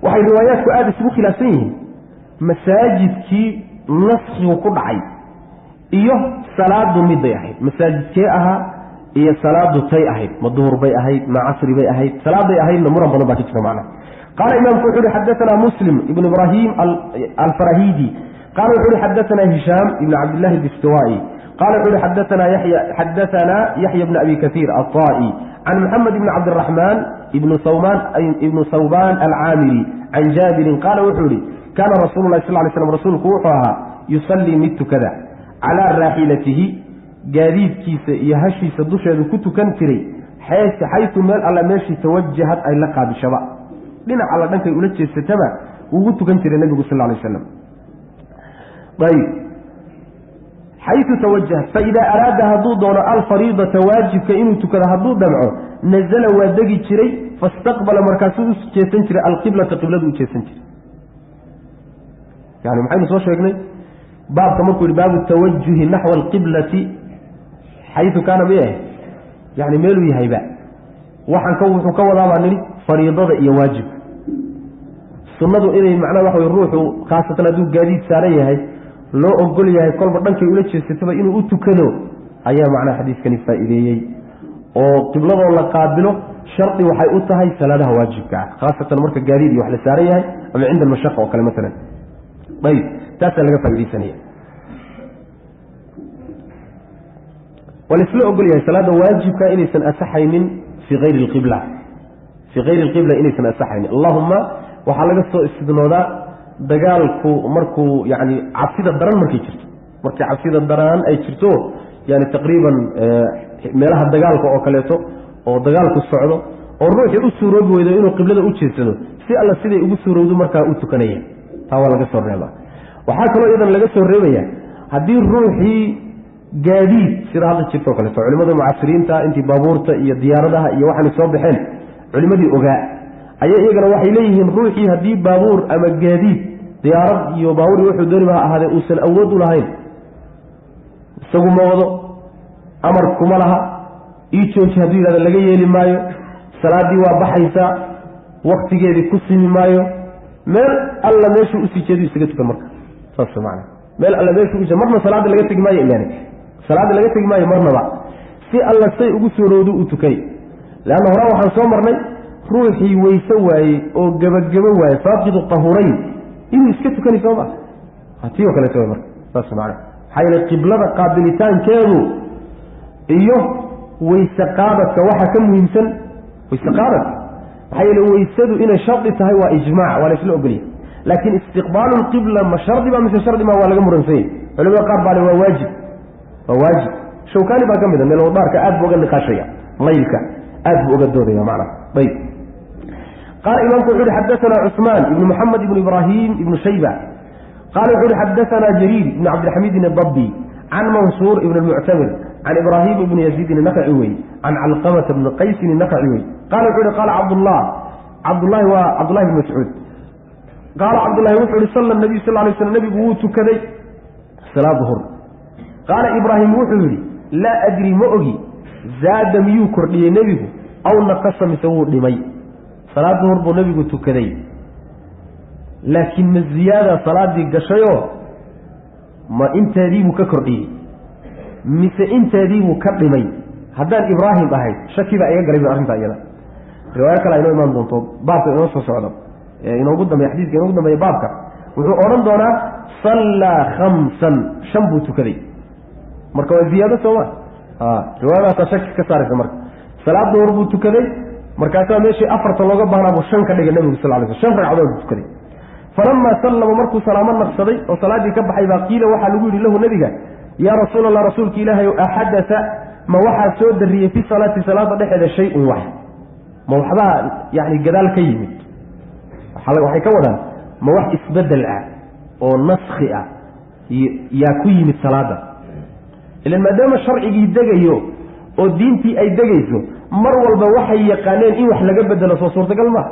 waxay riwaayaadku aada isugu khilaafsan yihiin masaajidkii naskigu ku dhacay iyo salaadu miday ahayd masaajidkee ahaa iyo salaadu tay ahayd ma duhur bay ahayd ma casri bay ahayd salaaday ahaydna muran badan baa ka jira macnaha qaala imaamku wuxu uhi xadaana muslim ibn ibrahim alfarahidi qala wuxu uhi xadaana hishaam ibn cabdillahi bistiwai qala wuxu uhi xadaana yaxya bn abi kaiir aلطa'i can muxamed ibn cabdiraxmaan ibnu sawban alcaamiri can jaabirin qaala wuxuu ihi kaana rasuulu lahi sal ly slam rasuulku wuxuu ahaa yusallii mid tukada calaa raaxilatihi gaadiidkiisa iyo hashiisa dusheedu ku tukan jiray xaytu meel alla meeshii tawajahad ay la qaabishaba dhinac alla dhankay ula jeesataba ugu tukan jiray nebigu sal lay aslam ayb xaytu tawajahad faidaa araada hadduu doono alfariidata waajibka inuu tukado hadduu damco nazala waa degi jiray fastaqbala markaasuu u jeesan jiray alqiblata qibladu u jeesan jiray yani maxaynu soo sheegnay baabka markuu yihi baabu tawajuhi naxwa alqiblati xayu kaana miah yani meeluu yahayba waxaan wuxuu ka wadaabaa nidhi fariidada iyo waajibka sunnadu inay macnaha waxa wey ruuxu khaasatan hadduu gaadiid saaran yahay loo ogol yahay kolba dhankay ula jeesataba inuu u tukado ayaa macnaha xadiiskani faa'iideeyey oo qibladoo la qaabilo shardi waxay u tahay salaadaha waajibka ah khaasatan marka gaadiid iyo wax la saaran yahay ama cinda almashaqa oo kale maalan ayb taasaa laga faaidaysanaya waa laisla ogol yahay salaada waajibka inaysan asaxaynin fii ayri lqibla inaysan asaxaynin allahuma waxaa laga soo istidnoodaa dagaalku markuu yani cabsida daran markay jirto markii cabsida daran ay jirto yani taqriiban meelaha dagaalka oo kaleeto oo dagaalku socdo oo ruuxii u suuroobi weydo inuu qiblada u jeedsado si alla siday ugu suurowdo markaa u tukanaya taa waa laga soo reebaa waxaa kaloo iyadan laga soo reebaya haddii ruuxii gaadiid sida hadda jirto o kaleeto culimmada mucasiriinta intii baabuurta iyo diyaaradaha iyo waxaanay soo baxeen culimmadii ogaa ayaa iyagana waxay leeyihiin ruuxii haddii baabuur ama gaadiid diyaarad iyo baabuur iyo wuxuu dooniba ha ahaadee uusan awood u lahayn isagu ma wado amar kuma laha ii jooji hadduu yidhahda laga yeeli maayo salaaddii waa baxaysaa waktigeedii ku simi maayo meel alla meeshuu usii jeedu isaga tukan marka saas maana meel alla meeshuu marna salaada laga tegi maayo ilan salaada laga tegi maayo marnaba si alla say ugu soorowdu u tukay leanna horaa waxaan soo marnay ruuxii weyse waayey oo gebagebo waaye faaqidu tahurayn inuu iska tukani sooma tii oo kaleeto marka saas maana maxaa yeele qiblada qaabilitaankeedu iyo weyse qaadadka waxaa ka muhiimsan weyse qaadadka maxaa yeele weysadu inay shardi tahay waa ijmaac waa la isla ogolyahay laakiin istiqbaalu lqibla ma shardi ba mise shardi ma waa laga muransanyay culimada qaar baa le waa waajib shawkani baa ka mid a meelwadaarka aad bu uga niqaashaya laylka aad buu uga doodaya macnaha ayb qaala imaamku wuxu uhi xadaana cusmaan ibnu muxamed ibnu ibraahim ibnu shayba قال وحول حدثنا جرير بن عبد الحميد الضبي عن منصور بن المعتمر عن إبراهيم بن يزيد النخعي عن علقمة بن قيس النخعي قال وحول قال عبد الله بن مسعود قال عبد الله وحول صلى النبي صلى الله عليه وسلم النبي بوت كذي صلاة ظهر قال إبراهيم وحول لا أدري مؤغي زاد ميو كردي نبيه أو نقص مسوور لمي صلاة ظهر بنبي بوت كذي لكن الزيادة صلاة دي قشيو ما انت ديبو ككردي مثل انت ديبو كردمي هدان إبراهيم أهي شكي بقى يقرب أرنتا أيضا رواية كلا إنو إمام دونتو بابك إنو سعودة إنو قدام يحديث إنو قدام يبابك وأوران دونا صلى 5 شنبو تكذي مركوا الزيادة سوا رواية تشكي كسارك مرك صلاة ظهر بو تكذي مركاسا ماشي أفرط الله بهنا أبو شنكا لقى النبي صلى الله عليه وسلم شنكا عدو تكذي فلما سلم مركو سلاما نقصدي وصلاة كبحي باقيل وحلقوا له نبيك يا رسول الله رسولك إلهي أحدث ما وحى سود الرئي في صلاة هذا شيء واحد ما وحبها يعني جدال كيمت وحي كونا ما وحى اسبدل ونسخ يا كيمت صلاة إلا ما دام الشرع يدقيه ودينتي أي دقيسه مرول بوحي يقانين إيه وحلا قبدل صورة قلبه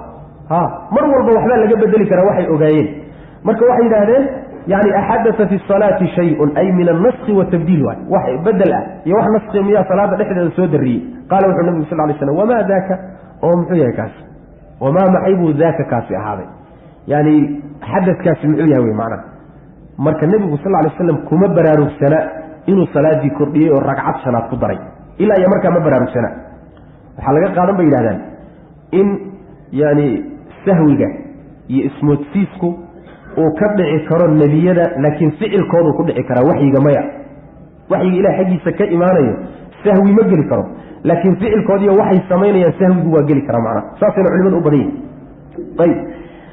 مرور بوحبان لقى بدلك روحي أغايين مركا وحي هذين يعني أحدث في الصلاة شيء أي من النسخ والتبديل وحي بدل يا وحي نسخ مياه صلاة لحد السود الرئي قال النبي صلى الله عليه وسلم وما ذاك ومحيا كاس وما محيب ذاك كاس هذا يعني حدث كاس معيوي معنا مركا النبي صلى الله عليه وسلم كما برارو السنة إنه صلاة دي كردية والرقعات سنة قدري إلا يا مركا ما برارو السنة وحلقة قادم بين هذا إن يعني سهوجة يسمو تسيسكو وكبدع كرا النبي لكن فعل كونه كبدع كرا وحي جماعة وحي إلى حاجة سكاء إيمانية سهوي مجري كرا لكن فعل كونه وحي سمين يا سهوي جوا جري كرا معنا صافي العلماء الأبدين طيب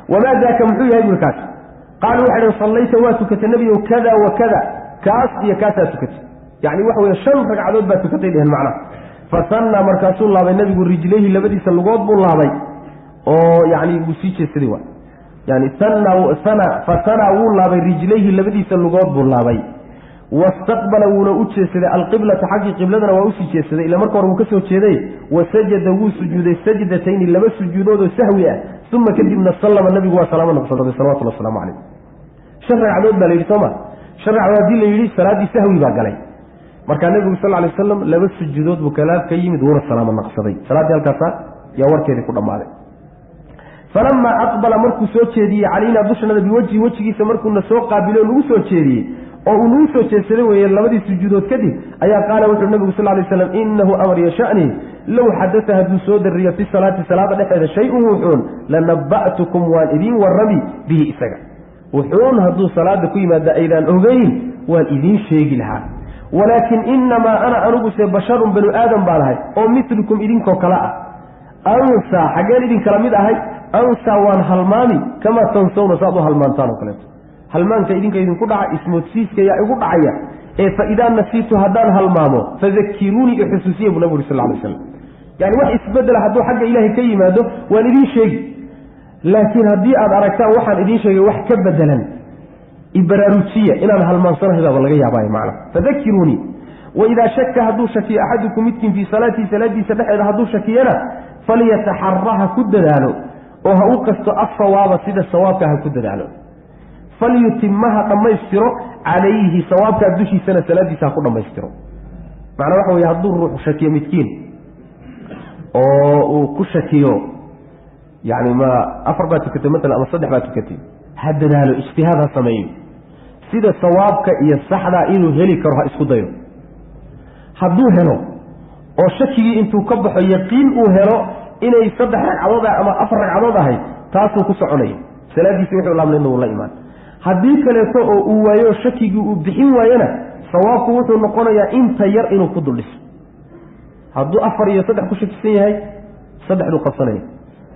وما ذاك محوي هذا الكاس قالوا إحنا صليت واتكت النبي وكذا وكذا كاس يا كاسة سكت يعني وحوي الشمس عدد باتكت إليه المعنى فصلنا مركز الله بالنبي والرجليه اللي بدي سلقات بالله بي يعني وسيجة سدوا يعني فسنى والله برجليه اللي بدي سلقات بالله بي واستقبل ولأوتش سدى القبلة حق قبلتنا وأوسيجة سدى إلا مركور مكسو تشيدي وسجد وسجود السجدتين اللي بس سجودود سهوية ثم كدبنا الصلاة النبي وسلام الله صلى الله عليه وسلم عليه شرع عدود بليل سما شرع عدود ليلي صلاة دي سهوي باقلي مركان النبي صلى الله عليه وسلم لبس سجودود وكلام كيم دور السلام النقصدي صلاة دي الكاسة يور كده كل مالك فلما أقبل مركو سوتشيدي علينا بشنا بوجهي سمركو نسوق قابلون وسوتشيدي أو نوسوتشيدي ويلبدي سجودود كدي أيا قال وحي النبي صلى الله عليه وسلم إنه أمر يشأني لو حدثها بسود الرياء في صلاة هذا شيء وحون لنبأتكم والإذين والربي به إساقا وحون هدو صلاة كيما دا إيلان أغين والإذين شيء لها ولكن إنما أنا أنبس بشر بنو آدم بالهاي أو مثلكم إذين كوكلاء أنسى حقان إذين كلاميد أهي أنسى وان هلماني كما تنسون صادوا هلمانتان وكلمت هلمان كإذن كإذن كدع اسمه تسيس كيا يقول عيا فإذا نسيت هدان هلمامو فذكروني إحساسية بنبي صلى الله عليه وسلم يعني واحد اسبدل هدو حق إلهي كيما هدو والإذين شيء لكن هدي أدركتان واحد إذين شيء واحد كبدلا إبراروتية إن هلمان صنه هذا والله يعباي معنا فذكروني وإذا شك هدو شكي أحدكم متكن في صلاتي سبح إذا هدو شكينا فليتحرها كددانو وهو قصد الصواب سيد الصواب كددانو فليتمها لما يستروا عليه صواب كدوشي سنة ثلاثة ساقول لما يستروا معنى واحد يهدو الروح شكي متكين وكشكيو يعني ما أفر باتكتي مثلا أما صدح باتكتي هددانو اجتهادها سمعين سيد الصواب كيصحنا إنه هلي كرها اسكو دايو hadduu helo oo shakigii intuu ka baxo yaqiin uu helo inay 3 ragcadood ama 4 ragcadood ahay taasuu ku soconaya salaadiisa wuxuu laamay inuu la iimaan haddii kaleeto oo uu waayo shakigii uu bixin waayana sawaabku wuxuu noqonayaa inta yar inuu ku duliso hadduu 4 iyo 3 ku shakisan yahay 3 uu qabsanaya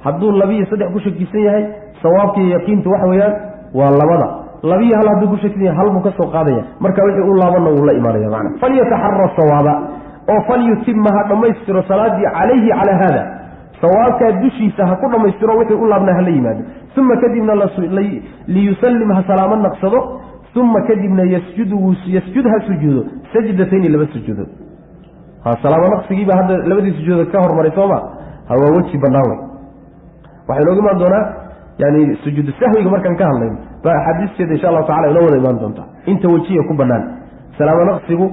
hadduu 2 iyo 3 ku shakisan yahay sawaabkii yaqiintu waxa weeyaan waa labada لبيه هل هذا كل شيء هل مكسر قاضية مركب يقول الله والله ولا إيمان يا معنا فليتحرى الصواب أو فليتمها لما يسر صلاة عليه على هذا sawaabkaa dushiisa ha ku dhammaystiro wixii u laabnaa hala yimaado uma kadibna liyusallim ha salaamo naqsado uma kadibna yasjud ha sujuudo sajdatayni laba sujuudood salaamo naqsigiiba hadda labadii sujuudood ka hormaray sooma waa weji bannaan wey waxay nooga imaan doonaa yani sujuudu sahwiga markaan ka hadlayno baa axaadiisteeda insha allahu tacala inoo wada imaan doontaa inta wejiya ku bannaan salaamo naqsigu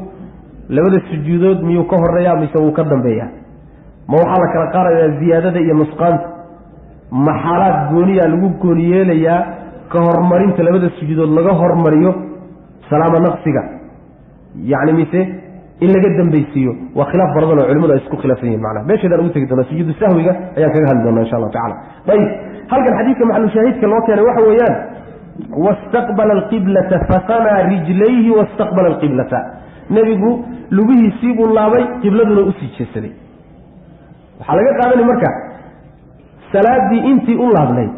labada sujuudood miyuu ka horeeyaa mise wuu ka dambeeyaa ma waxaa la kala qaadayaa ziyaadada iyo nusqaanta ma xaalaad gooniyaa lagu gooni yeelayaa ka hormarinta labada sujuudood laga hormariyo salaamo naqsiga yacni mise in laga dambaysiiyo waa khilaaf baradan oo culimadu ay isku khilaafsan yihin macnaha meesheedaan ugu tegi doonaa sujuudu sahwiga ayaan kaga hadli doonaa insha allahu tacala ayib halkan xadiidka maxalushaahidka loo keenay waxa weeyaan wastaqbala alqiblata fasanaa rijlayhi wastaqbala alqiblata nebigu lugihiisii buu laabay qibladuna usii jeesaday waxaa laga qaadanay marka salaadii intii u laabnay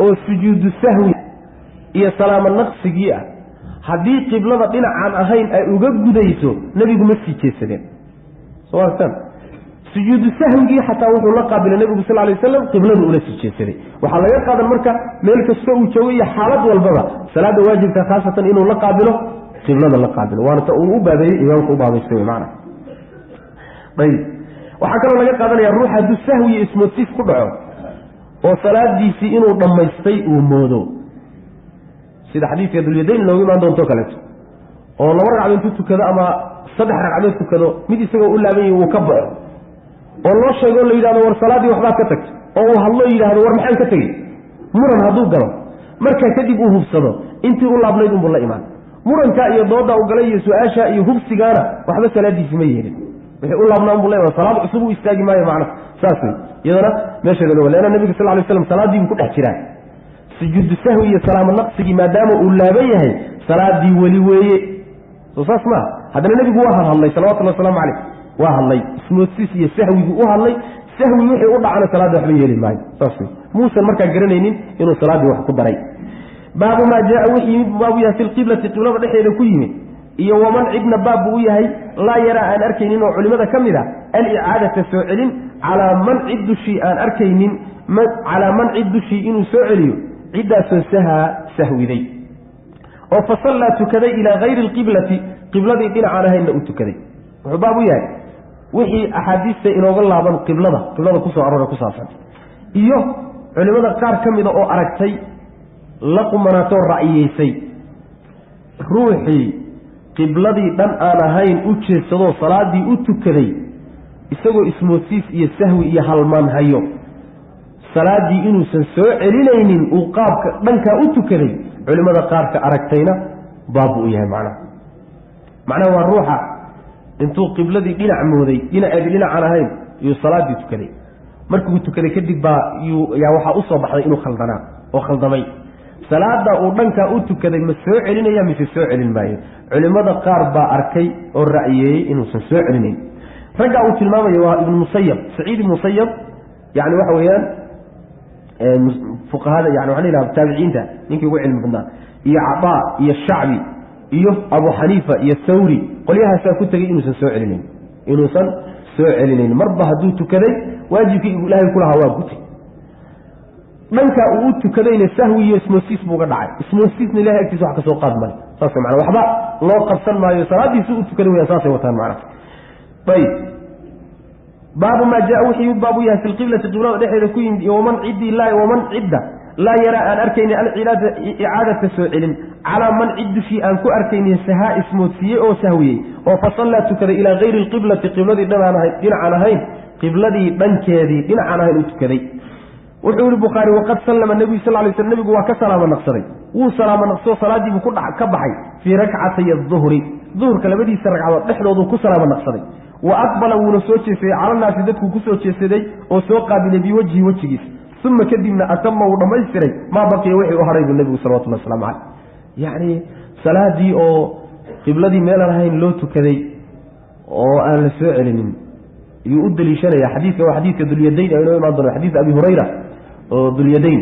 oo sujuudu sahwi iyo salaamo naqsigii ah haddii qiblada dhinacaan ahayn ay uga gudayso nebigu ma sii jeesadeen soo aragtaan sujuudu sahwigii xataa wuxuu la qaabilay nebigu sal lay wasalam qibladu ula sii jeesaday waxaa laga qaadan marka meel kastoo uu joogo iyo xaalad walbaba salaada waajibka khaasatan inuu la qaabilo qiblada la qaabilo waana ta uu u baabeeyey imaamku u baabaystay wy maana ayb waxaa kaloo laga qaadanaya ruux hadduu sahwi iyo ismoodsiis ku dhaco oo salaadiisii inuu dhammaystay uu moodo sida xadiidka dulyadayn inoogu imaan doonto kaleeto oo 2 ragcadood intuu tukado ama 3 ragcadood tukado mid isagoo u laaban yahay uu ka baxo oo loo sheego la yidhahdo war salaadii waxbaad ka tagto oo uu hadlo yidhaahdo war maxaan ka tegey muran hadduu galo markaa kadib uu hubsado intii u laabnayd unbuu la imaan murankaa iyo doodaa u galay iyo su-aasha iyo hubsigaana waxba salaadiisi ma yeelin wixii u laabnaa unbuu la imaan salaad cusub u istaagi maayo macna saas wey iyadana meesheeda loo leena nabiga sal lay slam salaadiibuu ku dhex jiraa sujuudu sahwi iyo salaamo naqsigii maadaama uu laaban yahay salaadii weli weeye soo saas maa haddana nebigu waa hadlay salawatullahi wasalaamu caleyh waa hadlay ismoodsiis iyo sahwigii u hadlay sahwi wixii u dhacana salaadda waxba yeeli maayo saas wey muusan markaa garanaynin inuu salaaddii wax ku daray baabu maa jaa wixii yimid baabu yahay fi lqiblati qiblada dhexeeda ku yimid iyo waman cidna baab buu u yahay laa yaraa aan arkaynin oo culimada ka mid a alicaadata soo celin calaa man cid dushii aan arkaynin calaa man cid dushii inuu soo celiyo ciddaasoo sahaa sahwiday oo fasallaa tukaday ilaa hayri alqiblati qibladii dhinacaan ahaynna u tukaday wuxuu baab u yahay wixii axaadiista inooga laaban qiblada kusoo aroora ku saabsan iyo culimada qaar ka mida oo aragtay la qumanaatoo ra'yiyeysay ruuxii qibladii dhan aan ahayn u jeedsadoo salaadii u tukaday isagoo ismoodsiis iyo sahwi iyo halmaan hayo salaadii inuusan soo celinaynin uu qaabka dhankaa u tukaday culimada qaarka aragtayna baabu u yahay macnaha waa ruuxa intuu qibladii dhinac mooday dhinaceedii dhinacaan ahayn iyuu salaadii tukaday markuu tukaday kadib baa yaa waxaa usoo baxday inuu khaldanaa oo khaldamay salaada uu dhankaa u tukaday ma soo celinaya mise soo celin maayo culimada qaar baa arkay oo ra'yeeyey inuusan soo celinayn raggaa uu tilmaamayo waa ibnu musayab saciid ibnu musayab yani waxa weeyaan fuqahada yani waxaa la yidhaha taabiciinta ninkii ugu cilmi badnaa iyo cadaa iyo shacbi iyo abu xaniifa iyo thawri qolyahaasaa ku tegey inuusan soo celinayn marba hadduu tukaday waajibkii ilaahay ku lahaa waa gutay dhankaa uu u tukadayna sahwi iyo ismoosiis buuga dhacay ismoosiisna ilahay agtiisa wax ka soo qaad male saas mana waxba loo qabsan maayo salaadiisi u tukaday wayaan saasay wataan macna ayib baabu maa jaa wixii u baabu yahay fi lqiblati qiblada dhexeeda ku yimid iyo waman cidda laa yaraa aan arkayni icaadata soo celin calaa man cid dushii aan ku arkayni sahaa ismoodsiiyey oo sahwiyey oo fasallaa tukaday ilaa hayri lqiblati qibladii dhinacaan ahayn qibladii dhankeedii dhinacaan ahayn u tukaday wuxuu yihi bukhaari waqad sallama nebiyu sal lay sl nebigu waa ka salaamo naqsaday wuu salaamo naqsado salaadiibuu ka baxay fii rakcatay aduhri duhurka labadiisa ragcadood dhexdooduu ku salaamo naqsaday wa aqbala wuuna soo jeesaday calanaasi dadkuu kusoo jeesaday oo soo qaabilay biwajhi wejigiis uma kadibna atama wuu dhammaystiray maa baqiya wixii u haray buu nebigu salawatullah waslamu caleyh yacni salaadii oo qibladii meelaan ahayn loo tukaday oo aan la soo celinin ayuu u daliishanaya xadiidka waa xadiidka dulyadayn inoo imaan doona xadiid abi hurayra oo dulyadayn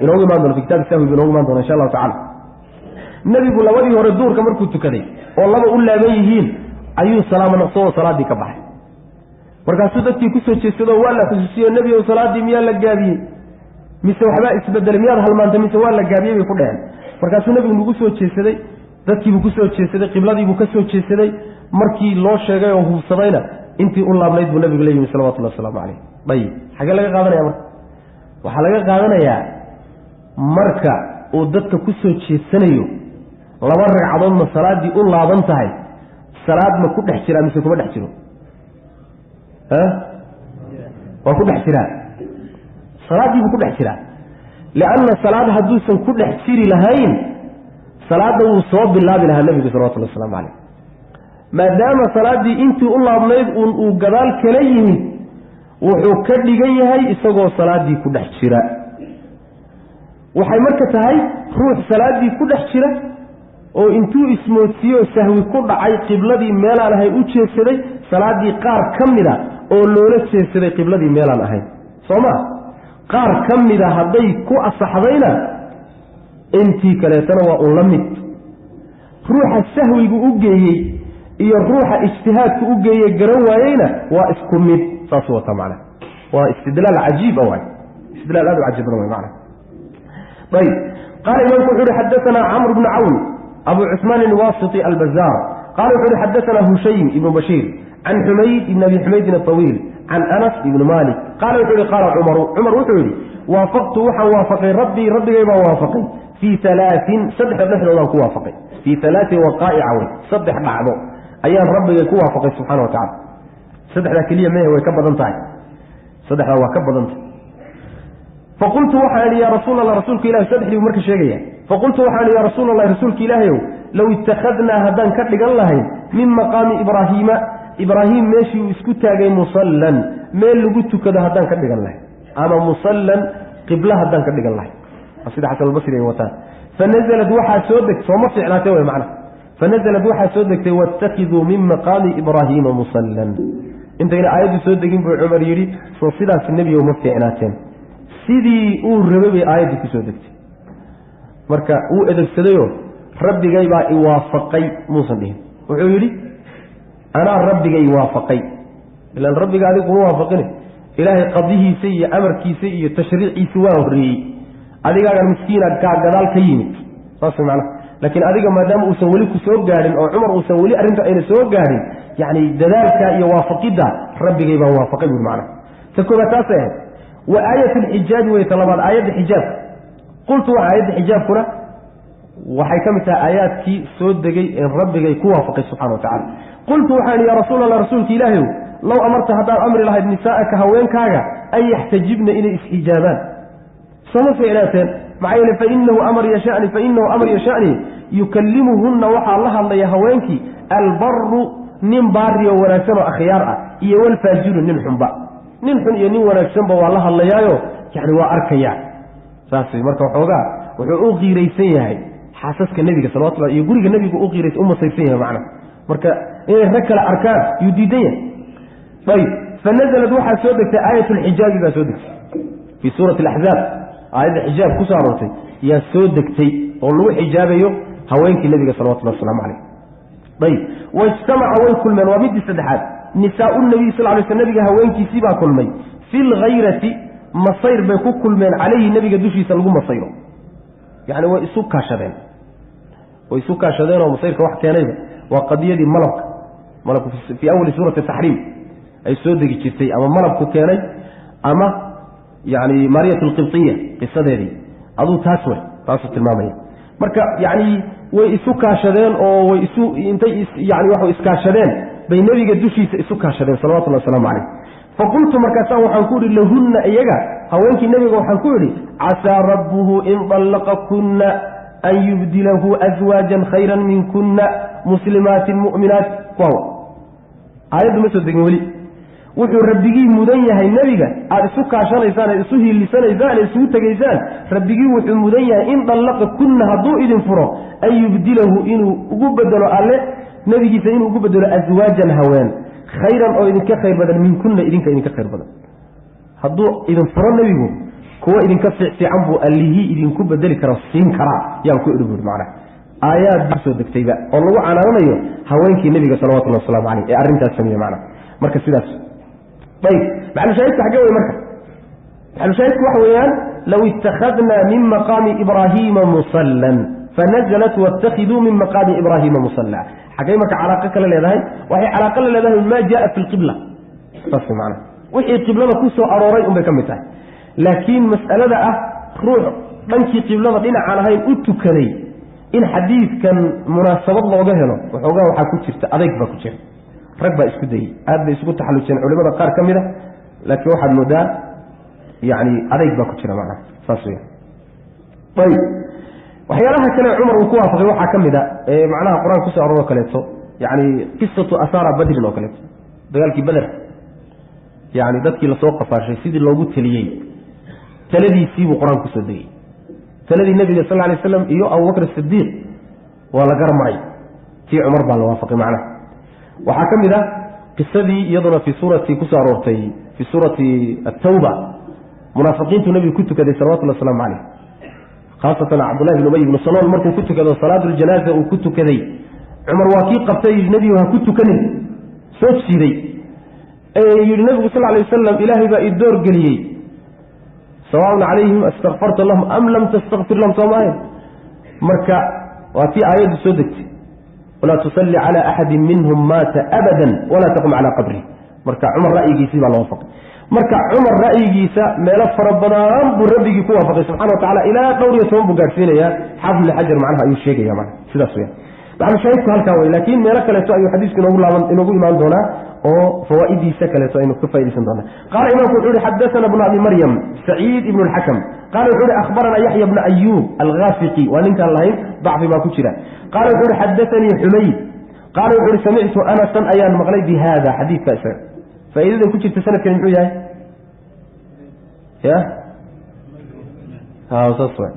inoogu imaan doona fi kitaab sahwi inoogu imaan doona insha allahu tacala nebigu labadii hore duurka markuu tukaday oo laba u laaban yihiin ayuu salaamo naqsadoo salaadii ka baxay markaasuu dadkii kusoo jeedsado waa la xusuusiyo nebigow salaadii miyaa la gaabiyey mise waxbaa isbedelay miyaad halmaantay mise waa la gaabiyey bay ku dheheen markaasuu nebigu nagu soo jeedsaday dadkiibuu kusoo jeedsaday qibladiibuu ka soo jeedsaday markii loo sheegay oo hubsadayna intii u laabnayd buu nabigu leeyimi salawatullahi wasalaamu calayh. ayib xagee laga qaadanaya marka waxaa laga qaadanayaa marka uu dadka ku soo jeedsanayo laba ragcadoodna salaaddii u laaban tahay salaad ma ku dhex jiraa mise kuma dhex jiro waa ku dhex jiraa salaaddiibuu ku dhex jiraa lianna salaad hadduusan ku dhex jiri lahayn salaadda wuu soo bilaabi lahaa nebigu salawatullahi wasalaamu calayh maadaama salaaddii intii u laabnayd uu gadaal kala yimid wuxuu ka dhigan yahay isagoo salaaddii ku dhex jira waxay marka tahay ruux salaaddii ku dhex jira oo intuu ismoodsiiyo sahwi ku dhacay qibladii meelaan ahayn u jeedsaday salaaddii qaar ka mida oo loola jeedsaday qibladii meelaan ahayn soo ma qaar ka mida hadday ku asaxdayna intii kaleetana waa un la mid ruuxa sahwigu u geeyey iyo ruuxa ijtihaadku u geeye garan waayeyna waa isku mid saas wata macna waa istidlaal cajiib waay istidlaal aad u cajiib badan way macna ayib qaala imaamku wuxuu uhi xadaثana camr bnu cawn abu cusmaan alwasiti albazar qala wuxuu uhi xadaثana hushaym ibnu bashiir can xumayd ibn abi xumaydin aطawiil can anas ibni malik qaala wuxuu yihi qaala cumar wuxuu yihi waafaqtu waxaan waafaqay rabbii rabbigay baan waafaqay fii alaain saddex dhexdoodaan ku waafaqay fii alaain waqaa'ica wey saddex dhacdo ayaan rabbigay ku waafaqay subxana wa tacala saddexdaa keliya mehe way ka badan tahay saddexdaa waa ka badan tahay faqultu waxaan idhi yaa rasuul allah rasuulka ilahi saddexdii buu marka sheegaya faqultu waxaan idhi yaa rasuul allahi rasuulka ilaahayow low ittakhadnaa haddaan ka dhigan lahayn min maqaami ibraahiima ibraahim meeshii uu isku taagay musallan meel lagu tukado haddaan ka dhigan lahayn ama musallan qibla haddaan ka dhigan lahayn sida xasanulbasri ay wataan fanazalad waxaa soo degtay sooma fiicnaatee way macna fanazalad waxaa soo degtay waاtakiduu min maqaami ibraahiima musallan intayna aayaddu soo degin buu cumar yidhi soo sidaas nebiga uma fiicnaateen sidii uu rabay bay aayaddii ku soo degtay marka wuu edegsadayoo rabbigay baa iwaafaqay muusan dhihin wuxuu yidhi anaa rabbigay waafaqay ilaan rabbiga adiga kuma waafaqine ilaahay qadihiisa iyo amarkiisa iyo tashriiciisa waa horreeyey adigaagan miskiina kaa gadaal ka yimid saas macnaha laakiin adiga maadaama uusan weli ku soo gaadhin oo cumar uusan weli arrinta ayna soo gaadhin yacni dadaalka iyo waafaqidda rabbigay baa waafaqay buuri macnaha ta koobaad taasay ahayd wa aayat alxijaabi wey ta labaad aayadda xijaabka qultu waa aayadda xijaabkuna waxay ka mid tahay aayaadkii soo degay ee rabbigay ku waafaqay subxana wa tacala qultu waxaan ihi yaa rasuul allah rasuulka ilaahayow low amarta haddaad amri lahayd nisaa'aka haweenkaaga an yaxtajibna inay isxijaabaan sooma ficnaateen maxaa yeele fainahu amar yashani yukallimuhunna waxaa la hadlaya haweenkii albaru nin baari oo wanaagsan oo akhyaar ah iyo walfaajiru nin xunba nin xun iyo nin wanaagsanba waa la hadlayaayo yani waa arkaya saas marka waxoogaa wuxuu u qiiraysan yahay xaasaska nebiga salawatullah iyo guriga nebigu u masaysan yahay macna marka inay rag kale arkaan yuu diidan yahay ayb fanazalad waxaa soo degtay aayat lxijaabi baa soo degtay fii suurati alaxzaab aayadda xijaab ku soo aroortay yaa soo degtay oo lagu xijaabayo haweenkii nebiga salawatullahi wasalaamu calayh ayb waijtamaca way kulmeen waa midii saddexaad nisaau nabiy sal lay sl nabiga haweenkiisii baa kulmay fi lhayrati masayr bay ku kulmeen calayhi nebiga dushiisa lagu masayro yacni way isu kaashadeen oo masayrka wax keenayba waa qadiyadii malabku fii awali suurati taxriim ay soo degi jirtay ama malabku keenay ama yani maariyat alqibtiya qisadeedii aduu taasuu tilmaamaya marka yani way isu kaashadeen oo way intay yani waxay iskaashadeen bay nebiga dushiisa isu kaashadeen salawatullahi wasalaamu calayh faqultu markaasaan waxaan ku idhi lahunna iyaga haweenkii nebiga waxaan ku idhi casaa rabbuhu in dallaqakunna an yubdilahu aswaajan khayran minkuna muslimaatin mu'minaat waaw aayaddu ma soo degin weli wuxuu rabbigii mudan yahay nebiga aada isu kaashanaysaan ee isu hiilisanaysaan ee isugu tegaysaan rabbigii wuxuu mudan yahay in dallaqa kunna hadduu idin furo an yubdilahu inuu ugu bedelo alle nebigiisa inuu ugu bedelo aswaajan haween khayran oo idinka khayr badan minkunna idinka khayr badan hadduu idin furo nebigu kuwa idinka fiicfiican buu allihii idinku bedeli kara siin karaa yaan ku idhi buuri macnaha aayaad bii soo degtayba oo lagu canaananayo haweenkii nebiga salawatullahi wasalaamu caleyh ee arrintaas sameeye macnaha marka sidaas طيب معنى شاهدك حاجة مركز معنى شاهدك وحويان لو اتخذنا من مقام إبراهيم مصلا فنزلت واتخذوا من مقام إبراهيم مصلا حكيمك علاقك للذهين وهي علاقة للذهين ما جاء في القبلة تصل معنا وهي القبلة كوسو أروري بكمتها لكن مسألة روح منكي قبلة دينا على هاي أتكري إن حديث كان مناسبة الله جهله وحوجاه وحكوتشرت أضيق بكوتشر ركبة إسكودي هذا إسكود تحلوشين علماء قار كمية لكن واحد مدى يعني أضيق بكوتشر معنا فصيح طيب وحيالها كان عمر وكوها فغيوحا كمية معناها قرآن كسر أروه كليته يعني قصة أثار بدر وكليته دقالك بدر يعني ذاتك لسوق فاشي سيدي اللو قلت لي تلذي يسيب قرآن كسر دي تلذي النبي صلى الله عليه وسلم إيو أبو بكر الصديق ولا قرمعي في عمر بالوافق معنا وحكم ذا قصدي يضنا في سورة كسر أروتي في سورة التوبة منافقين النبي كنت كذا صلوات الله والسلام عليه خاصة عبد الله بن أبي بن سلول مركو كنت كذا صلاة الجنازة وكنت كذي عمر واكي قبتي النبي وكنت كنن صوت سيدي النبي صلى الله عليه وسلم إلهي بقى الدور قليي سواء عليهم استغفرت لهم أم لم تستغفر لهم سواء مركا وفي آيات سودت ولا تصلي على أحد منهم مات أبدا ولا تقم على قبره مركا عمر رأي جيسي بالله وفق مركا عمر رأي جيسا ميلف ربنا بربي يكون وفق سبحانه وتعالى إلى دور يسوم بقارسين يا حافظ الحجر معناها أي شيء يا معنا سيدا سويا نحن شايفك هالكاوي لكن ميلك لسو أي حديث كنقول إيمان دونا وفوائدي سكلت وإنه كفى إلي سندونا قال إمام كنعود حدثنا ابن أبي مريم سعيد ابن الحكم قال يقول أخبرنا يحيى بن أيوب الغافقي وأنك الله ضعف ما كتشرا قال يقول حدثني حميد قال يقول سمعت أنسا أيان مغلي بهذا حديث كأسر فإذا كنت تسنة كان يقول يا وصصوا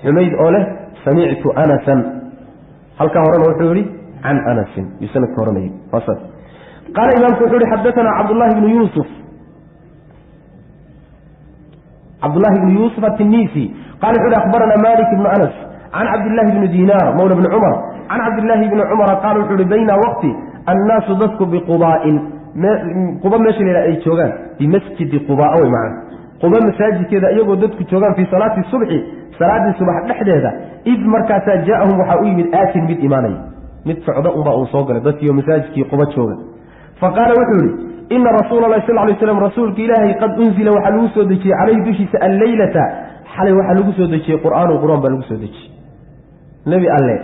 حميد أوله سمعت أنسا هل كهرنا وحوري عن أنس يسنة كهرنا وصص قال إمام كحوري حدثنا عبد الله بن يوسف التنيسي قال يقول أخبرنا مالك بن أنس عن عبد الله بن دينار مولى بن عمر عن عبد الله بن عمر قال يقول بين وقت الناس ضسك بقضاء قضاء ماشي إلى أي شوغان بمسجد قضاء أو معنا قضاء مساجد كذا يقول ضسك شوغان في صلاة الصبح صلاة الصبح نحن هذا إذ مركز جاءهم وحاوي من آت بالإيماني مدفع ضاء بقى وصوغل ضسك ومساجد قضاء شوغان فقال وحوري إن رسول الله صلى الله عليه وسلم رسولك إلهي قد أنزل وحلوه سودكي عليه بشي الليلة حلي وحلوه سودكي قرآن وقرآن بلوه سودكي النبي قال لي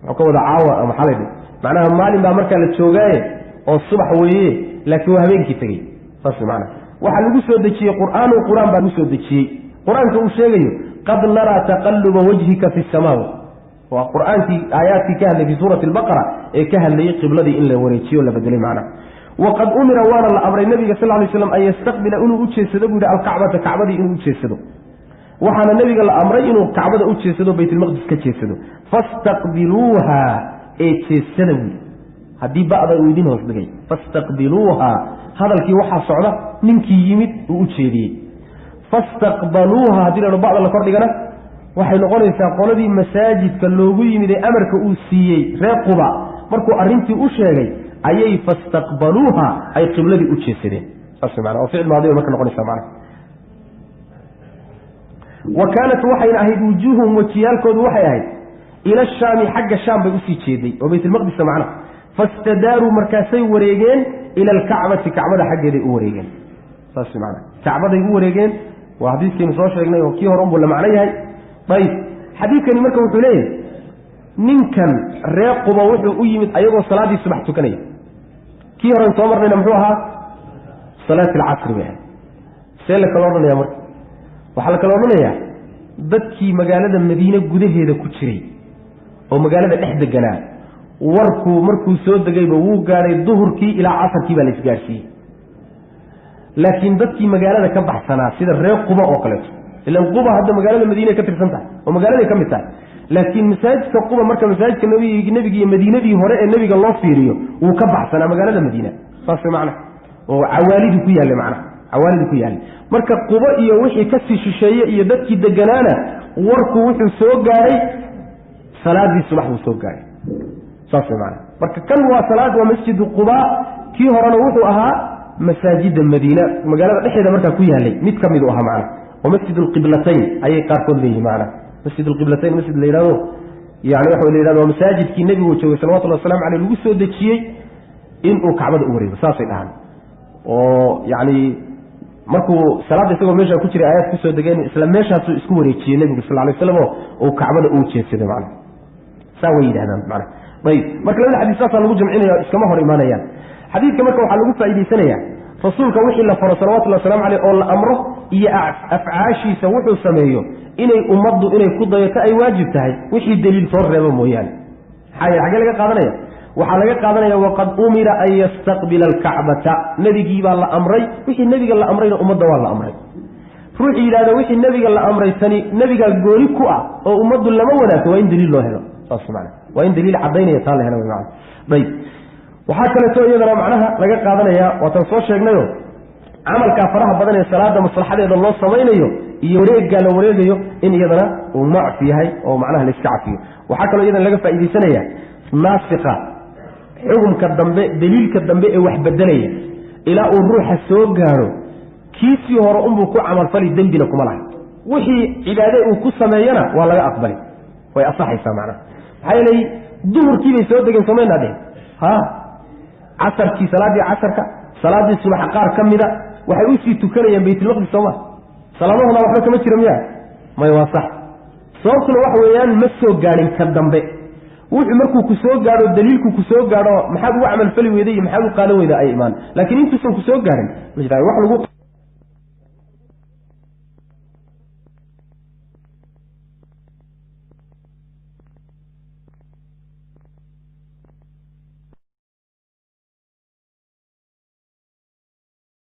عقوة عاوة أم حلي دي معناها مالي بأمريكا للتشوغاية والصبح ويه لكن وهبين كتغي فصل معنا وحلوه سودكي قرآن وقرآن بلوه سودكي قرآن كأوشيغي قد نرى تقلب وجهك في السماء وقرآن في آيات كهل في سورة البقرة كهل يقب الذي إلا وريتشي ولا بدلي معنا وقد أمر وانا الأمر النبي صلى الله عليه وسلم أن يستقبل أنه أتشيسده إلى الكعبة كعبة إنه أتشيسده وحنا النبي قال الأمر إنه كعبة أتشيسده بيت المقدس كتشيسده فاستقبلوها أتشيسده هذه بعض الويدين وصدقين فاستقبلوها هذا الكي وحى الصعودة ننكي يمد وأتشيديه فاستقبلوها هذه بعض الأفراد قال waxay noqonaysaa qoladii masaajidka loogu yimid ee amarka uu siiyay reer Quba markuu arintii u sheegay ayay fastaqbaluha ay qibladii u jeesadeen asmaana oo ficil maadi marka noqonaysaa macna وكانت وحين أهيد وجوههم وجيالكود وحي أهيد إلى الشام حق الشام بيقصي جيدي وبيت المقدس معنا فاستداروا مركزي وريجين إلى الكعبة كعبة حق دي وريجين فاسم معنا كعبة دي وريجين وحديث كي نصوص رجناه وكيه رب ولا معناه طيب حديث كان مركب حلين ننكن ريق ووحي ويمد أيضا صلاة الصبح تكنيه كيه رن صامر لنا محوها صلاة العصر بها سيلك الله يا مركب وحلك الله يا بدكي مقالة المدينة قده هذا كتشري أو مقالة إحدى الجنان مركو سود جايبه وقاري الظهر كي إلى عصر كي بالإسجارسي لكن بدكي مقالة كبح سنة سيد الريق وقلته إلا القبة هذا مقالة المدينة كتر سنتها ومقالة كم تاع لكن مساجد كقبة مركز مساجد النبي مدينة دي هراء النبي الله فيريه وكبح سنة مقالة المدينة صار معنا وعوالد كويا اللي معنا عوالد كويا اللي مركز قبة يوحي كسي شيء يدك الدجنانة وركو وحي سوق جاي صلاة الصبح وسوق جاي صار معنا مركز كم هو صلاة ومسجد قبة كي هراء وحي مساجد المدينة مقالة نحيدا مركا كويها لي متكمل وها معنا ومسجد القبلتين أي قاركون ليه معنا مسجد القبلتين مسجد ليلانو يعني وحو ليلانو مساجد كي النبي وشوي صلوات الله والسلام عليه الوسو دكشيي إنه كعبد أوري بساسي الآن ويعني markuu salaada isagoo meesha ku jiray aayad ku soo degeen isla meeshaas uu isku wareejiyay nabiga sallallahu alayhi wasallam oo kacbada uu jeesaday macna saaway yiraahdaan macna marka la xadiisaas lagu jamcinaya iskama hor iimaanayaan xadiidka marka waxa lagu faa'iideysanaya rasuulka wixii la faro sallallahu alayhi wasallam oo la amro iyo afcaashiisa wuxuu sameeyo inay ummaddu inay ku dayato ay waajib tahay wixii daliil soo reebo mooyaan xagee laga qaadanaya waxaa laga qaadanaya waqad umira an yastaqbila alkacbata nabigii baa la amray wixii nabiga la amrayna ummadda waa la amray ruuxii yidhahda wixii nabiga la amray tani nabiga gooni ku ah oo ummaddu lama wadaagto waa in daliil loo helo saas macna waa in daliil cadaynaya taa la helo macna dayib waxaa kaleeto iyadana macnaha laga qaadanaya waatan soo sheegnayo camalka faraha badan ee salaada maslaxadeeda loo samaynayo iyo wareegga la wareegayo in iyadana uu macf yahay oo macnaha la iska cafiyo waxaa kaloo iyadana laga faa'iideysanaya naasiqa xukumka dambe daliilka dambe ee wax bedelaya ilaa uu ruuxa soo gaaro kiisii hore unbuu ku camal fali dembina kuma lahay wixii cibaade uu ku sameeyana waa laga aqbali way asaxaysaa macnaha maxaa yeelay duhurkii bay soo degeen somayna dheh casarkii salaadii casarka salaadii subax qaar ka mida waxay u sii tukanayaan baytulmaqdis sooma salaamahuna waxba kama jira miyaa may waa sax sababtuna waxa weeyaan ma soo gaadhin ka dambe wuxuu markuu ku soo gaadho daliilku ku soo gaadho maxaad ugu camal fali weyday iyo maxaad u qaadan weydaa ay imaan laakiin intuusan ku soo gaadhin ma jiraan wax lagu